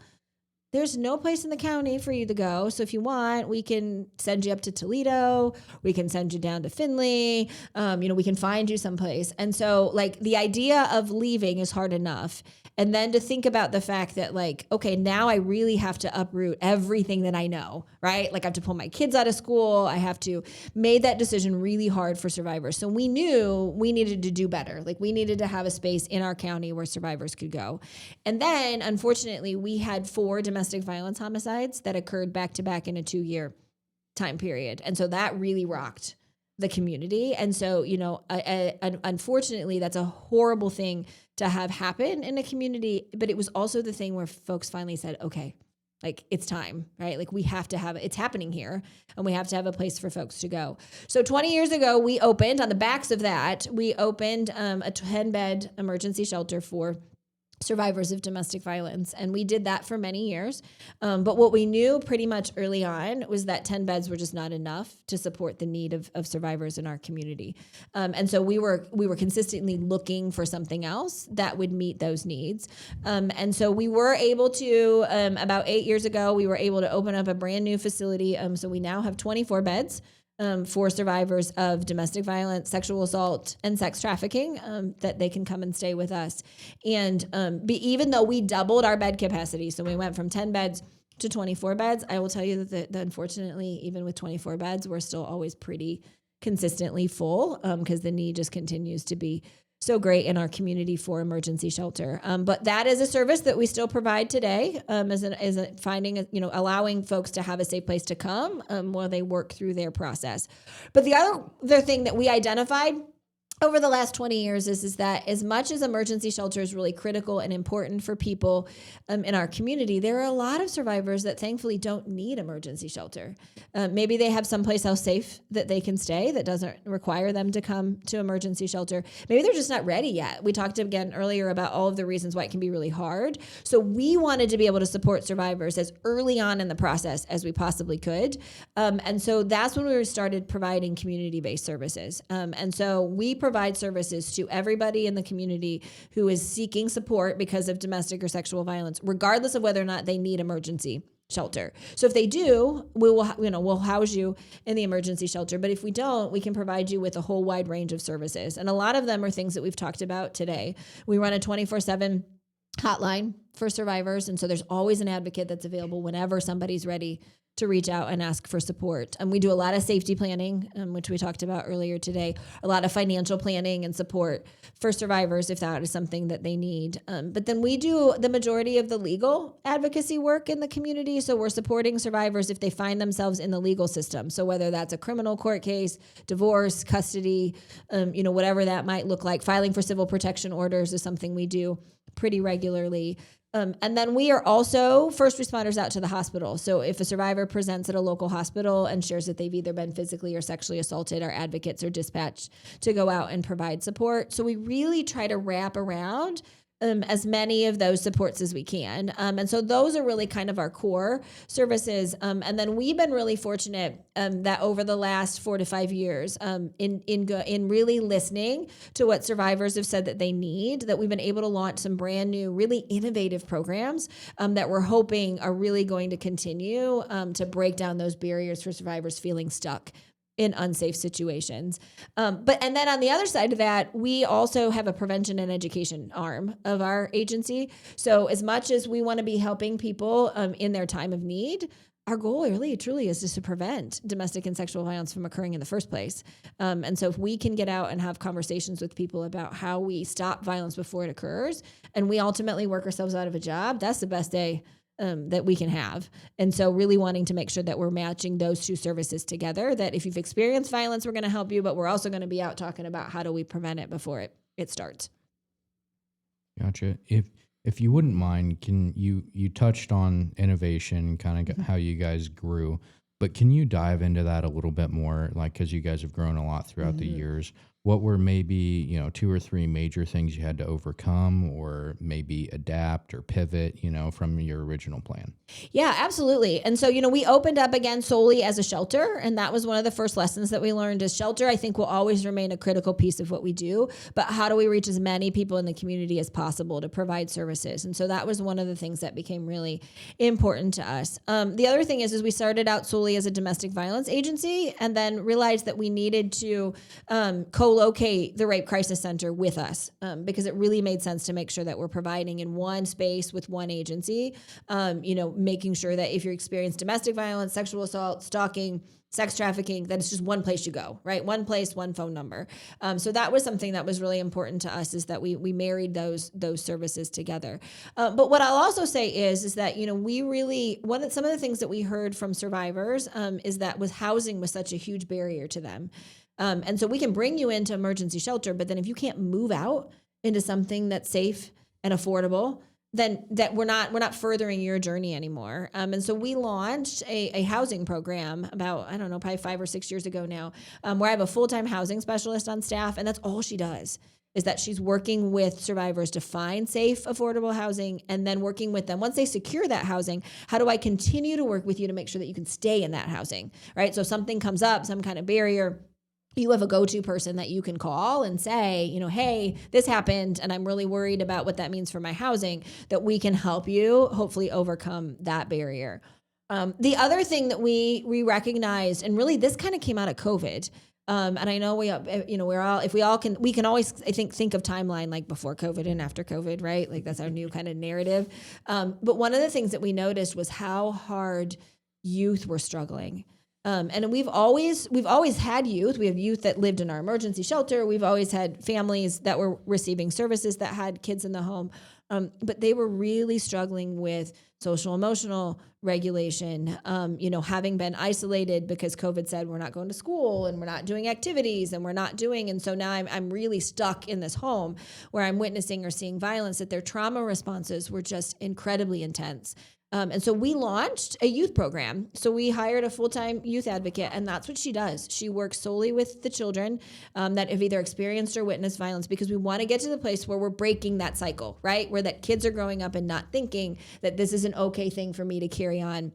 there's no place in the county for you to go. So if you want, we can send you up to Toledo. We can send you down to Findlay. We can find you someplace. And so like the idea of leaving is hard enough. And then to think about the fact that like, okay, now I really have to uproot everything that I know, right? Like I have to pull my kids out of school. I have to made that decision really hard for survivors. So we knew we needed to do better. Like we needed to have a space in our county where survivors could go. And then unfortunately we had 4 domestic violence homicides that occurred back to back in a 2-year time period. And so that really rocked the community. And so, unfortunately, that's a horrible thing to have happen in a community. But it was also the thing where folks finally said, okay, like it's time, right? Like we have to have, it's happening here and we have to have a place for folks to go. So 20 years ago, we opened on the backs of that, we opened a 10-bed emergency shelter for survivors of domestic violence. And we did that for many years. But what we knew pretty much early on was that 10 beds were just not enough to support the need of survivors in our community. And so we were consistently looking for something else that would meet those needs. And so we were able to, about 8 years ago, we were able to open up a brand new facility. So we now have 24 beds. For survivors of domestic violence, sexual assault, and sex trafficking, that they can come and stay with us. And even though we doubled our bed capacity, so we went from 10 beds to 24 beds, I will tell you that unfortunately, even with 24 beds, we're still always pretty consistently full because the need just continues to be so great in our community for emergency shelter. But that is a service that we still provide today, allowing folks to have a safe place to come while they work through their process. But the other thing that we identified over the last 20 years is that as much as emergency shelter is really critical and important for people in our community, there are a lot of survivors that thankfully don't need emergency shelter. Maybe they have someplace else safe that they can stay that doesn't require them to come to emergency shelter. Maybe they're just not ready yet. We talked again earlier about all of the reasons why it can be really hard. So we wanted to be able to support survivors as early on in the process as we possibly could. And so that's when we started providing community-based services. And so we provide services to everybody in the community who is seeking support because of domestic or sexual violence, regardless of whether or not they need emergency shelter. So if they do, we'll house you in the emergency shelter. But if we don't, we can provide you with a whole wide range of services. And a lot of them are things that we've talked about today. We run a 24/7 hotline for survivors. And so there's always an advocate that's available whenever somebody's ready to reach out and ask for support. And we do a lot of safety planning, which we talked about earlier today, a lot of financial planning and support for survivors if that is something that they need. But then we do the majority of the legal advocacy work in the community. So we're supporting survivors if they find themselves in the legal system. So whether that's a criminal court case, divorce, custody, whatever that might look like, filing for civil protection orders is something we do pretty regularly. And then we are also first responders out to the hospital. So if a survivor presents at a local hospital and shares that they've either been physically or sexually assaulted, our advocates are dispatched to go out and provide support. So we really try to wrap around as many of those supports as we can. And so those are really kind of our core services. And then we've been really fortunate that over the last 4 to 5 years in really listening to what survivors have said that they need, that we've been able to launch some brand new, really innovative programs that we're hoping are really going to continue to break down those barriers for survivors feeling stuck in unsafe situations. And then on the other side of that, we also have a prevention and education arm of our agency. So as much as we want to be helping people in their time of need, our goal really truly is just to prevent domestic and sexual violence from occurring in the first place. And so if we can get out and have conversations with people about how we stop violence before it occurs, and we ultimately work ourselves out of a job, that's the best day that we can have. And so really wanting to make sure that we're matching those two services together, that if you've experienced violence, we're going to help you, but we're also going to be out talking about how do we prevent it before it starts. Gotcha. If you wouldn't mind, can you touched on innovation, kind of how you guys grew. But can you dive into that a little bit more? Like, because you guys have grown a lot throughout the years. What were maybe, 2 or 3 major things you had to overcome or maybe adapt or pivot, from your original plan? Yeah, absolutely. And so, we opened up again solely as a shelter. And that was one of the first lessons that we learned is shelter, I think, will always remain a critical piece of what we do. But how do we reach as many people in the community as possible to provide services? And so that was one of the things that became really important to us. The other thing is we started out solely as a domestic violence agency and then realized that we needed to co-locate the Rape Crisis Center with us because it really made sense to make sure that we're providing in one space with one agency, making sure that if you experience domestic violence, sexual assault, stalking, sex trafficking, that it's just one place you go, right? One place, one phone number. So that was something that was really important to us is that we married those services together. But what I'll also say is that, we really, some of the things that we heard from survivors is that housing was such a huge barrier to them. And so we can bring you into emergency shelter, but then if you can't move out into something that's safe and affordable, then that we're not furthering your journey anymore. And so we launched a housing program about, I don't know, probably 5 or 6 years ago now, where I have a full-time housing specialist on staff. And that's all she does is that she's working with survivors to find safe, affordable housing and then working with them. Once they secure that housing, how do I continue to work with you to make sure that you can stay in that housing, right? So if something comes up, some kind of barrier, you have a go-to person that you can call and say, hey, this happened and I'm really worried about what that means for my housing, that we can help you hopefully overcome that barrier. The other thing that we recognized, and really this kind of came out of COVID, and I know we can always, I think of timeline like before COVID and after COVID, right? Like that's our new kind of narrative. But one of the things that we noticed was how hard youth were struggling. And we've always had youth. We have youth that lived in our emergency shelter. We've always had families that were receiving services that had kids in the home. But they were really struggling with social emotional regulation, having been isolated because COVID said we're not going to school and we're not doing activities and we're not doing. And so now I'm really stuck in this home where I'm witnessing or seeing violence, that their trauma responses were just incredibly intense. And so we launched a youth program. So we hired a full-time youth advocate, and that's what she does. She works solely with the children that have either experienced or witnessed violence, because we want to get to the place where we're breaking that cycle, right? Where that kids are growing up and not thinking that this is an okay thing for me to carry on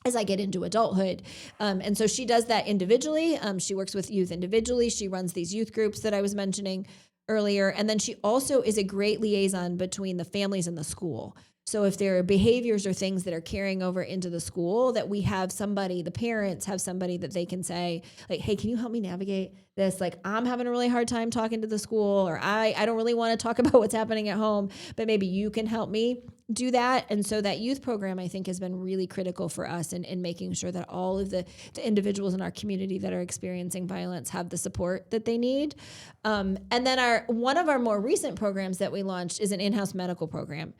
as I get into adulthood. And so she does that individually. She works with youth individually. She runs these youth groups that I was mentioning earlier. And then she also is a great liaison between the families and the school. So if there are behaviors or things that are carrying over into the school, that we have somebody, the parents have somebody that they can say, like, hey, can you help me navigate this? Like, I'm having a really hard time talking to the school, or I don't really want to talk about what's happening at home, but maybe you can help me do that. And so that youth program, I think, has been really critical for us in making sure that all of the individuals in our community that are experiencing violence have the support that they need. And then one of our more recent programs that we launched is an in-house medical program.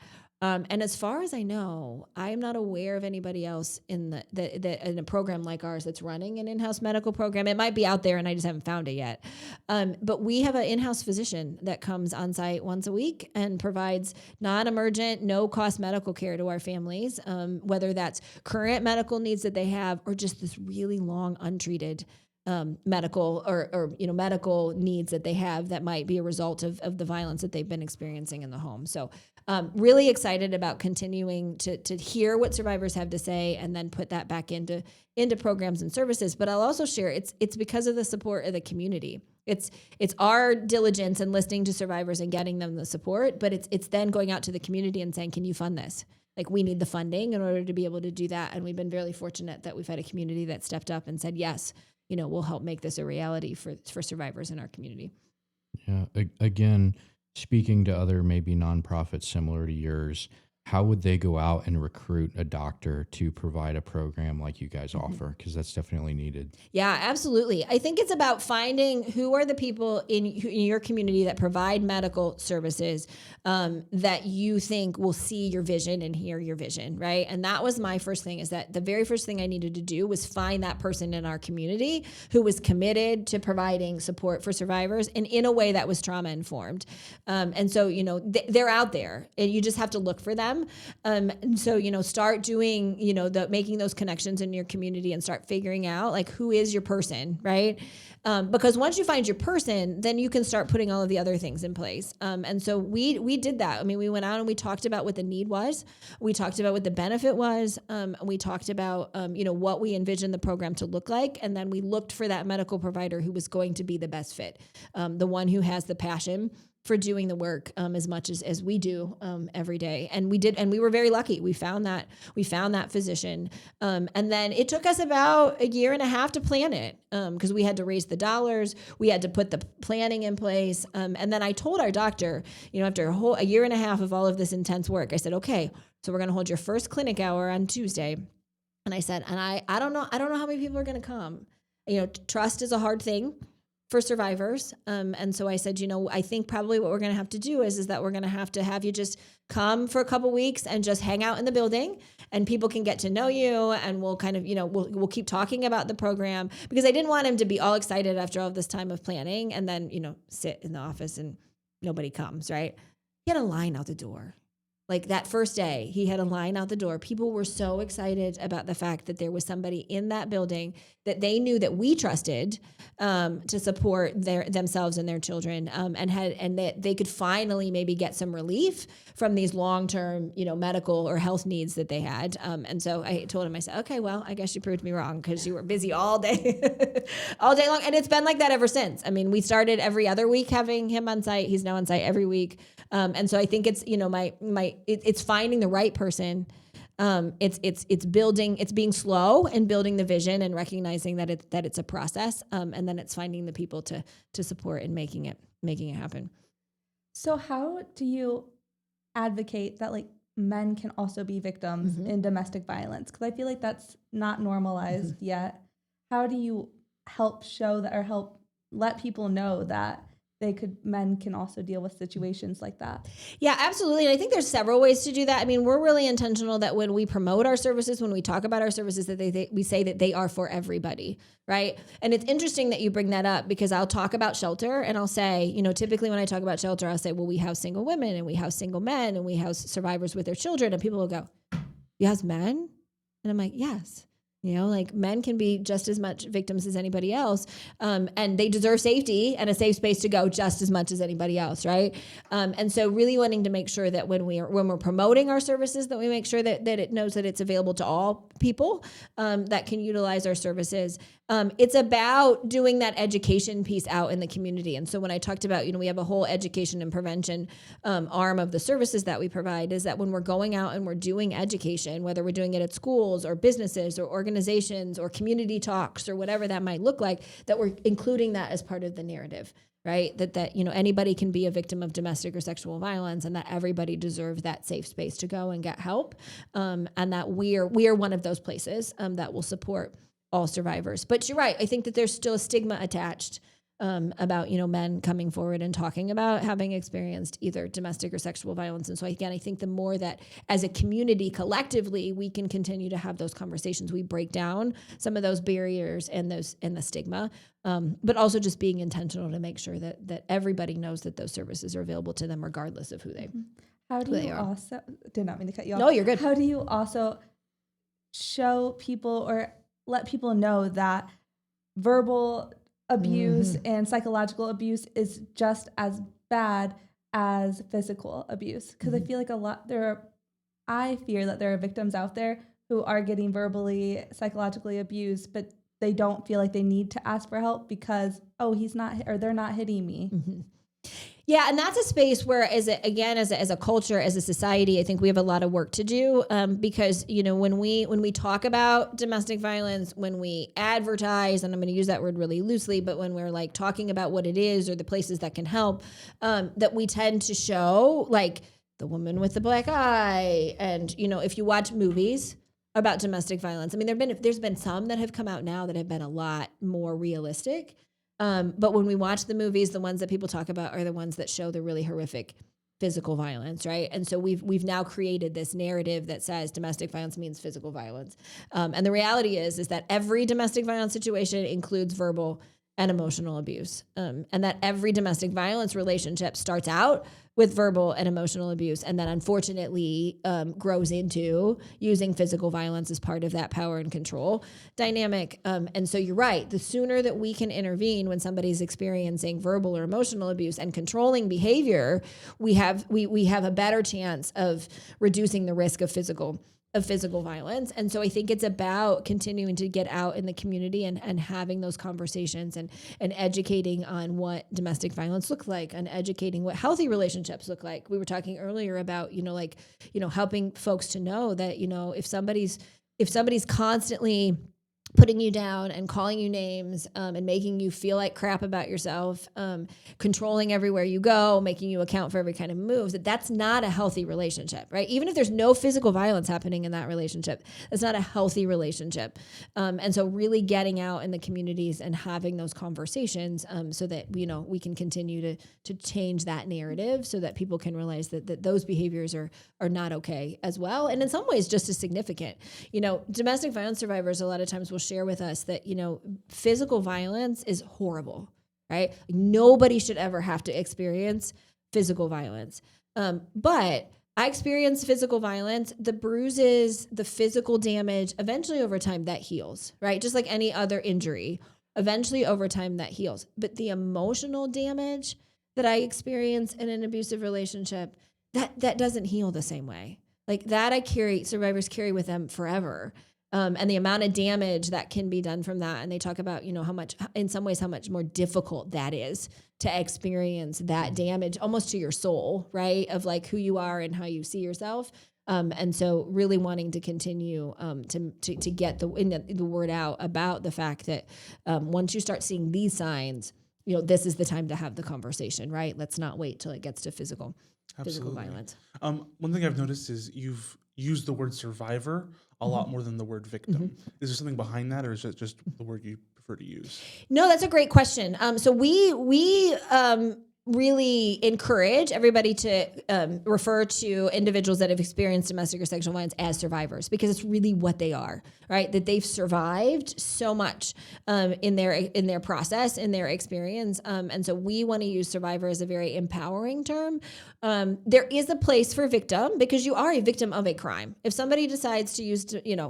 And as far as I know, I am not aware of anybody else in a program like ours that's running an in-house medical program. It might be out there and I just haven't found it yet. But we have an in-house physician that comes on site once a week and provides non-emergent, no-cost medical care to our families, whether that's current medical needs that they have or just this really long untreated medical or medical needs that they have that might be a result of the violence that they've been experiencing in the home. So really excited about continuing to hear what survivors have to say and then put that back into programs and services. But I'll also share it's because of the support of the community. It's our diligence in listening to survivors and getting them the support, but it's then going out to the community and saying, can you fund this? Like, we need the funding in order to be able to do that. And we've been really fortunate that we've had a community that stepped up and said, yes, we'll help make this a reality for survivors in our community. Yeah. Again, speaking to other maybe nonprofits similar to yours, how would they go out and recruit a doctor to provide a program like you guys offer? Because that's definitely needed. Yeah, absolutely. I think it's about finding who are the people in your community that provide medical services that you think will see your vision and hear your vision, right? And that was my first thing, is that the very first thing I needed to do was find that person in our community who was committed to providing support for survivors and in a way that was trauma informed. And so, they're out there and you just have to look for them. them. And so, start doing, making those connections in your community and start figuring out like who is your person, right? Because once you find your person, then you can start putting all of the other things in place. And so we did that. I mean, we went out and we talked about what the need was. We talked about what the benefit was. We talked about, what we envisioned the program to look like. And then we looked for that medical provider who was going to be the best fit, the one who has the passion for doing the work as much as we do every day. And we did, and we were very lucky. We found that physician. And then it took us about a year and a half to plan it because we had to raise the dollars. We had to put the planning in place. And then I told our doctor, after a year and a half of all of this intense work, I said, okay, so we're going to hold your first clinic hour on Tuesday. And I said, and I don't know how many people are going to come. Trust is a hard thing for survivors. And so I said, I think probably what we're going to have to do is that we're going to have you just come for a couple weeks and just hang out in the building and people can get to know you. And we'll kind of, we'll keep talking about the program because I didn't want him to be all excited after all this time of planning and then, sit in the office and nobody comes, right? He had a line out the door. Like that first day, he had a line out the door. People were so excited about the fact that there was somebody in that building that they knew that we trusted to support themselves and their children, and that they could finally maybe get some relief from these long-term, medical or health needs that they had. And so I told him, I said, okay, well, I guess you proved me wrong because you were busy all day, all day long, and it's been like that ever since. I mean, we started every other week having him on site. He's now on site every week. And so I think it's, it's finding the right person. It's building, it's being slow and building the vision and recognizing that it's a process. And then it's finding the people to support and making it happen. So how do you advocate that like men can also be victims in domestic violence? Because I feel like that's not normalized yet. How do you help show that or help let people know that men can also deal with situations like that? Yeah, absolutely. And I think there's several ways to do that. I mean, we're really intentional that when we promote our services, when we talk about our services, that we say that they are for everybody, right? And it's interesting that you bring that up because I'll talk about shelter and I'll say, typically when I talk about shelter, I'll say, well, we house single women and we house single men and we house survivors with their children. And people will go, you house men? And I'm like, yes. Like men can be just as much victims as anybody else. And they deserve safety and a safe space to go just as much as anybody else. Right. And so really wanting to make sure that when we're promoting our services, that we make sure that it knows that it's available to all people that can utilize our services. It's about doing that education piece out in the community. And so when I talked about, we have a whole education and prevention arm of the services that we provide, is that when we're going out and we're doing education, whether we're doing it at schools or businesses or organizations or community talks or whatever that might look like, that we're including that as part of the narrative, right? That anybody can be a victim of domestic or sexual violence and that everybody deserves that safe space to go and get help. And that we are one of those places that will support all survivors. But you're right. I think that there's still a stigma attached about, men coming forward and talking about having experienced either domestic or sexual violence. And so again, I think the more that as a community collectively, we can continue to have those conversations, we break down some of those barriers and the stigma, but also just being intentional to make sure that everybody knows that those services are available to them regardless of who they are. Also, did not mean to cut you off. No, you're good. How do you also show people or let people know that verbal abuse and psychological abuse is just as bad as physical abuse? Because I feel like I fear that there are victims out there who are getting verbally, psychologically abused, but they don't feel like they need to ask for help because, he's not, or they're not hitting me. Yeah, and that's a space where, as a culture, as a society, I think we have a lot of work to do because when we talk about domestic violence, when we advertise, and I'm going to use that word really loosely, but when we're like talking about what it is or the places that can help, that we tend to show like the woman with the black eye, and if you watch movies about domestic violence, I mean there's been some that have come out now that have been a lot more realistic. But when we watch the movies, the ones that people talk about are the ones that show the really horrific physical violence, right? And so we've now created this narrative that says domestic violence means physical violence. And the reality is that every domestic violence situation includes verbal and emotional abuse. And that every domestic violence relationship starts out with verbal and emotional abuse, and then unfortunately grows into using physical violence as part of that power and control dynamic. And so you're right. The sooner that we can intervene when somebody's experiencing verbal or emotional abuse and controlling behavior, we have a better chance of reducing the risk of physical violence. And so I think it's about continuing to get out in the community and having those conversations and educating on what domestic violence looks like, and educating what healthy relationships look like. We were talking earlier about, helping folks to know that, if somebody's constantly putting you down and calling you names, and making you feel like crap about yourself, controlling everywhere you go, making you account for every kind of move, that's not a healthy relationship, right? Even if there's no physical violence happening in that relationship, that's not a healthy relationship. And so really getting out in the communities and having those conversations, so that, we can continue to change that narrative, so that people can realize that those behaviors are not okay as well. And in some ways just as significant. Domestic violence survivors a lot of times will share with us that, physical violence is horrible, right? Nobody should ever have to experience physical violence. But I experienced physical violence, the bruises, the physical damage, eventually over time that heals, right? Just like any other injury, eventually over time that heals. But the emotional damage that I experience in an abusive relationship, that doesn't heal the same way. Like that survivors carry with them forever. And the amount of damage that can be done from that. And they talk about, how much more difficult that is to experience that damage almost to your soul, right? Of like who you are and how you see yourself. And so really wanting to continue to get the word out about the fact that once you start seeing these signs, this is the time to have the conversation, right? Let's not wait till it gets to physical violence. One thing I've noticed is you've used the word survivor a lot more than the word victim. Is there something behind that, or is it just the word you prefer to use? No, that's a great question. So we really encourage everybody to refer to individuals that have experienced domestic or sexual violence as survivors, because it's really what they are, right? That they've survived so much in their process, in their experience. And so we want to use survivor as a very empowering term. There is a place for victim, because you are a victim of a crime. If somebody decides to use,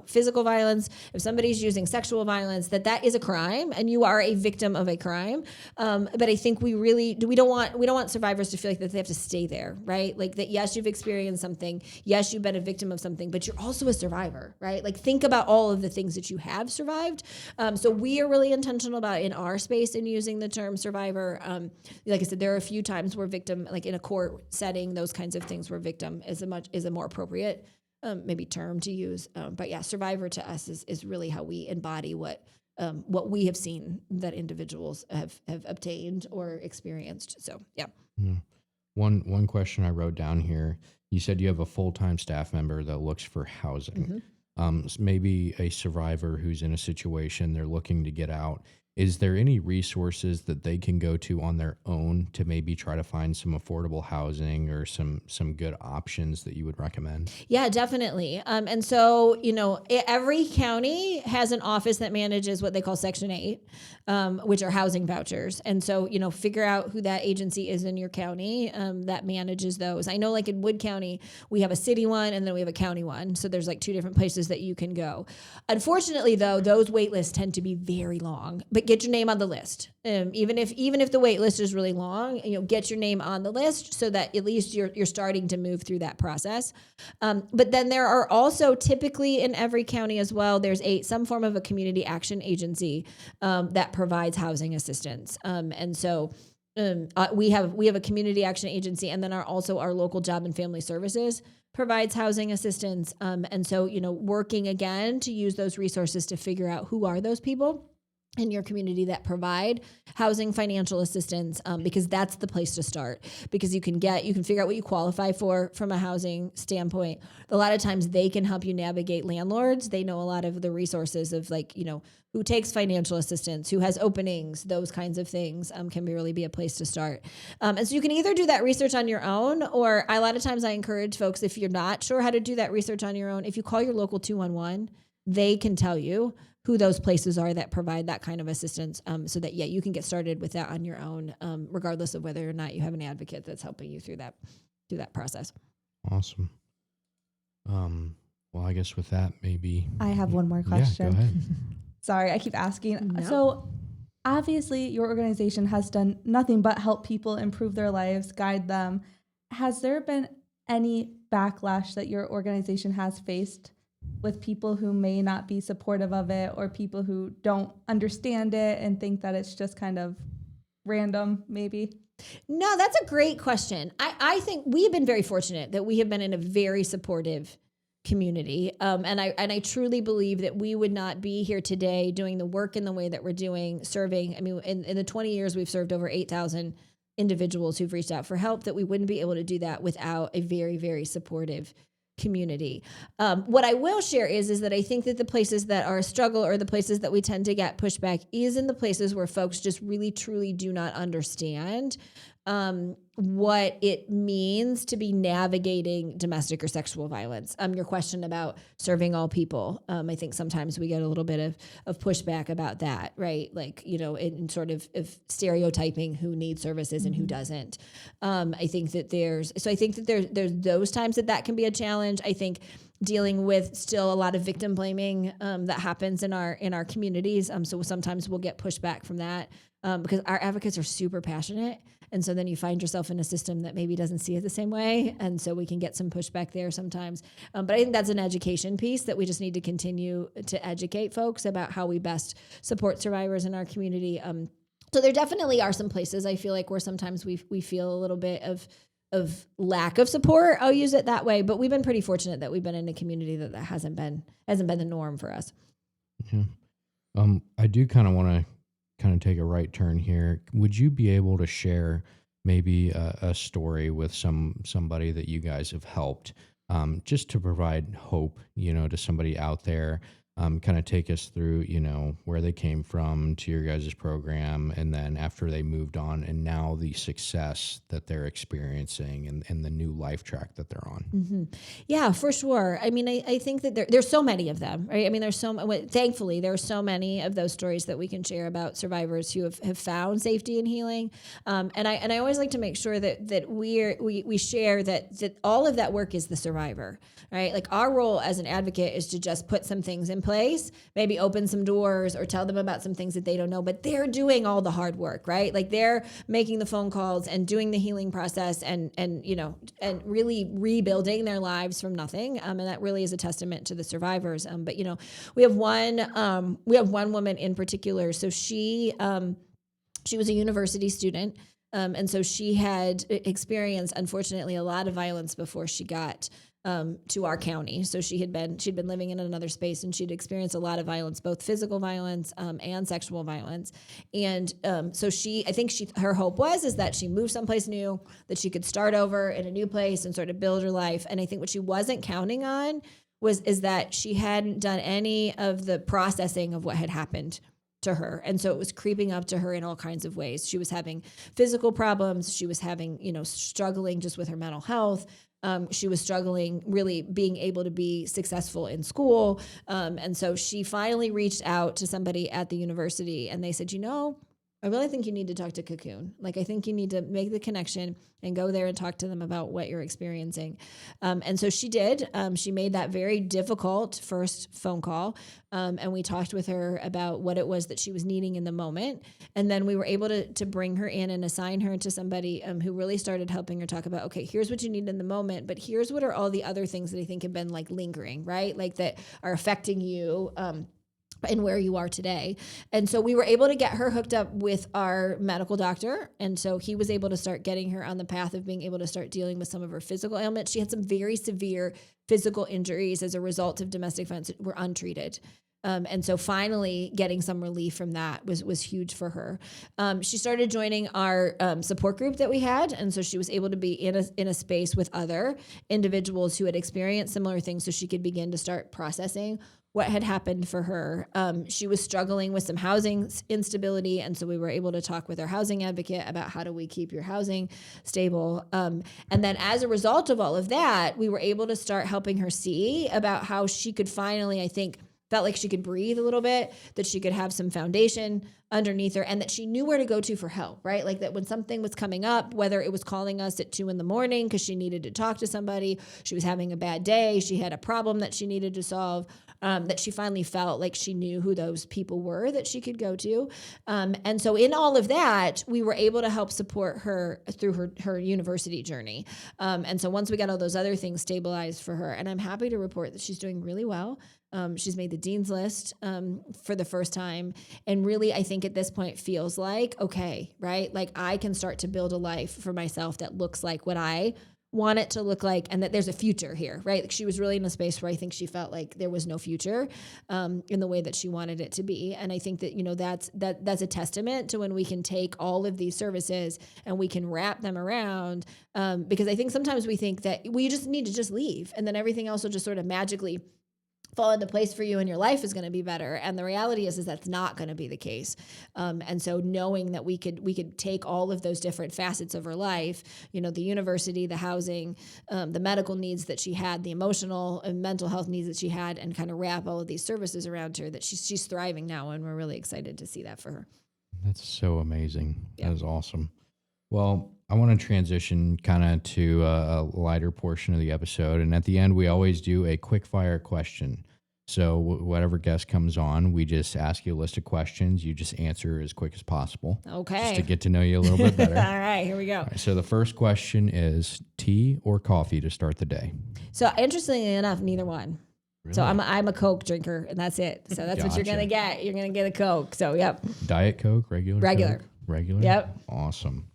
physical violence, if somebody's using sexual violence, that is a crime, and you are a victim of a crime. But I think we don't want survivors to feel like that they have to stay there, right? Like that, yes, you've experienced something. Yes, you've been a victim of something, but you're also a survivor, right? Like think about all of the things that you have survived. So we are really intentional about in our space in using the term survivor. Like I said, there are a few times where victim, like in a court setting, those kinds of things where victim is a more appropriate maybe term to use. But yeah, survivor to us is really how we embody what we have seen that individuals have obtained or experienced. So, yeah. One question I wrote down here, you said you have a full-time staff member that looks for housing. Maybe a survivor who's in a situation, they're looking to get out. Is there any resources that they can go to on their own to maybe try to find some affordable housing or some good options that you would recommend? Yeah, definitely. And so, every county has an office that manages what they call Section 8, which are housing vouchers. And so, figure out who that agency is in your county that manages those. I know like in Wood County, we have a city one and then we have a county one. So there's like two different places that you can go. Unfortunately, though, those wait lists tend to be very long, but get your name on the list. Even if the wait list is really long, get your name on the list so that at least you're starting to move through that process. But then there are also typically in every county as well, there's some form of a community action agency that provides housing assistance. And so we have a community action agency, and then our local job and family services provides housing assistance. And so, working again to use those resources to figure out who are those people in your community that provide housing financial assistance, because that's the place to start, because you can figure out what you qualify for from a housing standpoint. A lot of times they can help you navigate landlords. They know a lot of the resources of who takes financial assistance, who has openings, those kinds of things can really be a place to start. And so you can either do that research on your own, or a lot of times I encourage folks, if you're not sure how to do that research on your own, if you call your local 211, they can tell you who those places are that provide that kind of assistance, so that, yeah, you can get started with that on your own, regardless of whether or not you have an advocate that's helping you through that process. Awesome. Well, I guess with that, maybe I have one more Yeah, question. go ahead. Sorry, I keep asking. No. So obviously your organization has done nothing but help people improve their lives, guide them. Has there been any backlash that your organization has faced with people who may not be supportive of it, or people who don't understand it and think that it's just kind of random, maybe? No, that's a great question. I think we have been very fortunate that we have been in a very supportive community. And I truly believe that we would not be here today doing the work in the way that we're doing, serving. I mean, in the 20 years, we've served over 8,000 individuals who've reached out for help, that we wouldn't be able to do that without a very, very supportive community. What I will share is that I think that the places that are a struggle, or the places that we tend to get pushback, is in the places where folks just really, truly do not understand what it means to be navigating domestic or sexual violence. Your question about serving all people, I think sometimes we get a little bit of pushback about that, right? Like, in sort of stereotyping who needs services and who doesn't. I think that there's those times that can be a challenge. I think dealing with still a lot of victim blaming that happens in our communities. So sometimes we'll get pushback from that because our advocates are super passionate. And so then you find yourself in a system that maybe doesn't see it the same way. And so we can get some pushback there sometimes. But I think that's an education piece that we just need to continue to educate folks about how we best support survivors in our community. So there definitely are some places I feel like where sometimes we feel a little bit of lack of support. I'll use it that way. But we've been pretty fortunate that we've been in a community that hasn't been the norm for us. Yeah. I do kind of want to take a right turn here. Would you be able to share maybe a story with somebody that you guys have helped, just to provide hope, to somebody out there? Kind of take us through, where they came from to your guys' program, and then after they moved on, and now the success that they're experiencing and the new life track that they're on. Mm-hmm. Yeah, for sure. I mean, I think that there's so many of them, right? I mean, thankfully, there are so many of those stories that we can share about survivors who have found safety and healing. And I always like to make sure that we share that all of that work is the survivor, right? Like, our role as an advocate is to just put some things in place, maybe open some doors or tell them about some things that they don't know, but they're doing all the hard work, right? Like, they're making the phone calls and doing the healing process and really rebuilding their lives from nothing. And that really is a testament to the survivors. But we have one woman in particular. So she was a university student. And so she had experienced, unfortunately, a lot of violence before she got to our county. So she'd been living in another space, and she'd experienced a lot of violence, both physical violence and sexual violence. And so her hope is that she moved someplace new, that she could start over in a new place and sort of build her life. And I think what she wasn't counting on is that she hadn't done any of the processing of what had happened to her. And so it was creeping up to her in all kinds of ways. She was having physical problems. She was having, struggling just with her mental health. She was struggling really being able to be successful in school. And so she finally reached out to somebody at the university, and they said, I really think you need to talk to Cocoon. Like, I think you need to make the connection and go there and talk to them about what you're experiencing. And so she did. She made that very difficult first phone call. And we talked with her about what it was that she was needing in the moment. And then we were able to bring her in and assign her to somebody who really started helping her talk about, okay, here's what you need in the moment, but here's what are all the other things that I think have been like lingering, right? Like, that are affecting you and where you are today. And so we were able to get her hooked up with our medical doctor. And so he was able to start getting her on the path of being able to start dealing with some of her physical ailments. She had some very severe physical injuries as a result of domestic violence that were untreated. And so finally getting some relief from that was huge for her. She started joining our support group that we had. And so she was able to be in a space with other individuals who had experienced similar things, so she could begin to start processing what had happened for her. She was struggling with some housing instability. And so we were able to talk with our housing advocate about how do we keep your housing stable. And then as a result of all of that, we were able to start helping her see about how she could finally, I think, felt like she could breathe a little bit, that she could have some foundation underneath her, and that she knew where to go to for help, right? Like that when something was coming up, whether it was calling us at 2 a.m. because she needed to talk to somebody, she was having a bad day, she had a problem that she needed to solve, that she finally felt like she knew who those people were that she could go to. And so in all of that, we were able to help support her through her university journey. And so once we got all those other things stabilized for her, and I'm happy to report that she's doing really well. She's made the dean's list for the first time. And really, I think at this point feels like, okay, right? Like I can start to build a life for myself that looks like what I want it to look like, and that there's a future here, right? Like she was really in a space where I think she felt like there was no future in the way that she wanted it to be. And I think that, that's a testament to when we can take all of these services and we can wrap them around, because I think sometimes we think that we just need to just leave and then everything else will just sort of magically fall into place for you and your life is going to be better. And the reality is that's not going to be the case. And so knowing that we could take all of those different facets of her life, the university, the housing, the medical needs that she had, the emotional and mental health needs that she had, and kind of wrap all of these services around her, that she's thriving now. And we're really excited to see that for her. That's so amazing. Yeah. That is awesome. Well, I want to transition kind of to a lighter portion of the episode. And at the end, we always do a quick fire question. So whatever guest comes on, we just ask you a list of questions. You just answer as quick as possible. Okay. Just to get to know you a little bit better. All right, here we go. All right, so the first question is tea or coffee to start the day? So interestingly enough, neither one. Really? So I'm a Coke drinker, and that's it. So that's what you're Gotcha. going to get. You're going to get a Coke. So, yep. Diet Coke, regular? Regular. Coke? Regular? Yep. Awesome.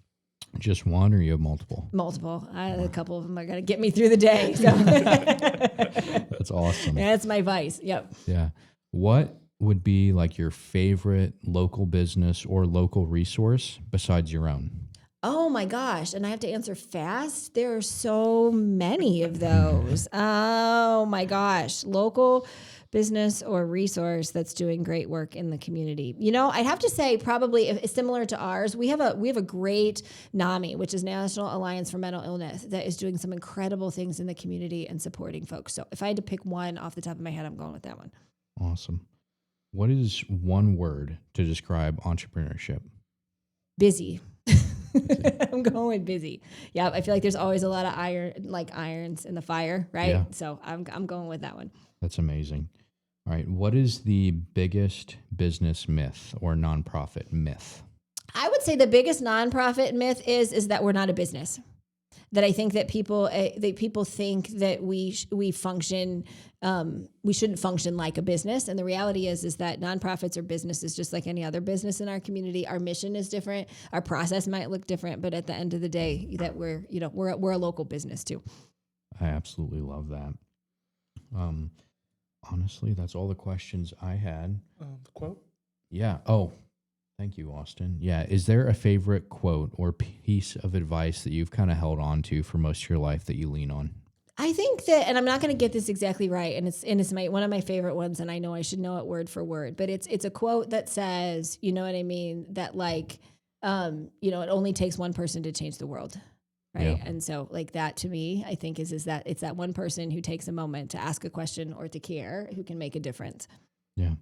Just one or you have multiple? Multiple. A couple of them are going to get me through the day. So That's awesome. that's my vice. Yep. Yeah. What would be like your favorite local business or local resource besides your own? Oh my gosh. And I have to answer fast. There are so many of those. Oh my gosh. Local business or resource that's doing great work in the community. I'd have to say probably similar to ours, we have a great NAMI, which is National Alliance for Mental Illness, that is doing some incredible things in the community and supporting folks. So if I had to pick one off the top of my head, I'm going with that one. Awesome. What is one word to describe entrepreneurship? Busy. I'm going with busy. Yeah, I feel like there's always a lot of irons in the fire, right? Yeah. So I'm going with that one. That's amazing. All right. What is the biggest business myth or nonprofit myth? I would say the biggest nonprofit myth is that we're not a business. That I think that people think that we function, we shouldn't function like a business. And the reality is that nonprofits are businesses just like any other business in our community. Our mission is different. Our process might look different, but at the end of the day, that we're a local business too. I absolutely love that. Honestly, that's all the questions I had. The quote? Yeah. Oh, thank you, Austin. Yeah. Is there a favorite quote or piece of advice that you've kind of held on to for most of your life that you lean on? I think that, and I'm not going to get this exactly right, and it's one of my favorite ones, and I know I should know it word for word, but it's a quote that says, you know what I mean, that like, it only takes one person to change the world. Right. Yeah. And so like that to me, I think is that it's that one person who takes a moment to ask a question or to care who can make a difference. Yeah.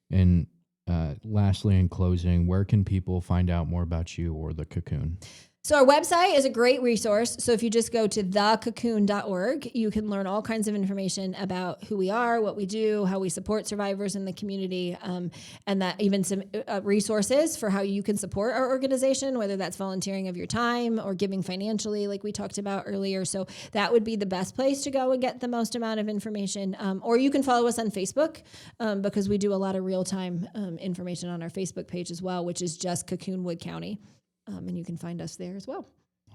And lastly, in closing, where can people find out more about you or the Cocoon? So our website is a great resource. So if you just go to thecocoon.org, you can learn all kinds of information about who we are, what we do, how we support survivors in the community, and that even some resources for how you can support our organization, whether that's volunteering of your time or giving financially, like we talked about earlier. So that would be the best place to go and get the most amount of information. Or you can follow us on Facebook because we do a lot of real-time information on our Facebook page as well, which is just Cocoon Wood County. And you can find us there as well.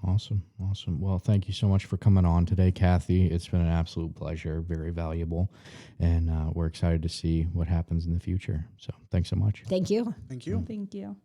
Awesome. Well, thank you so much for coming on today, Kathy. It's been an absolute pleasure, very valuable, and we're excited to see what happens in the future. So thanks so much. Thank you. Thank you. Thank you.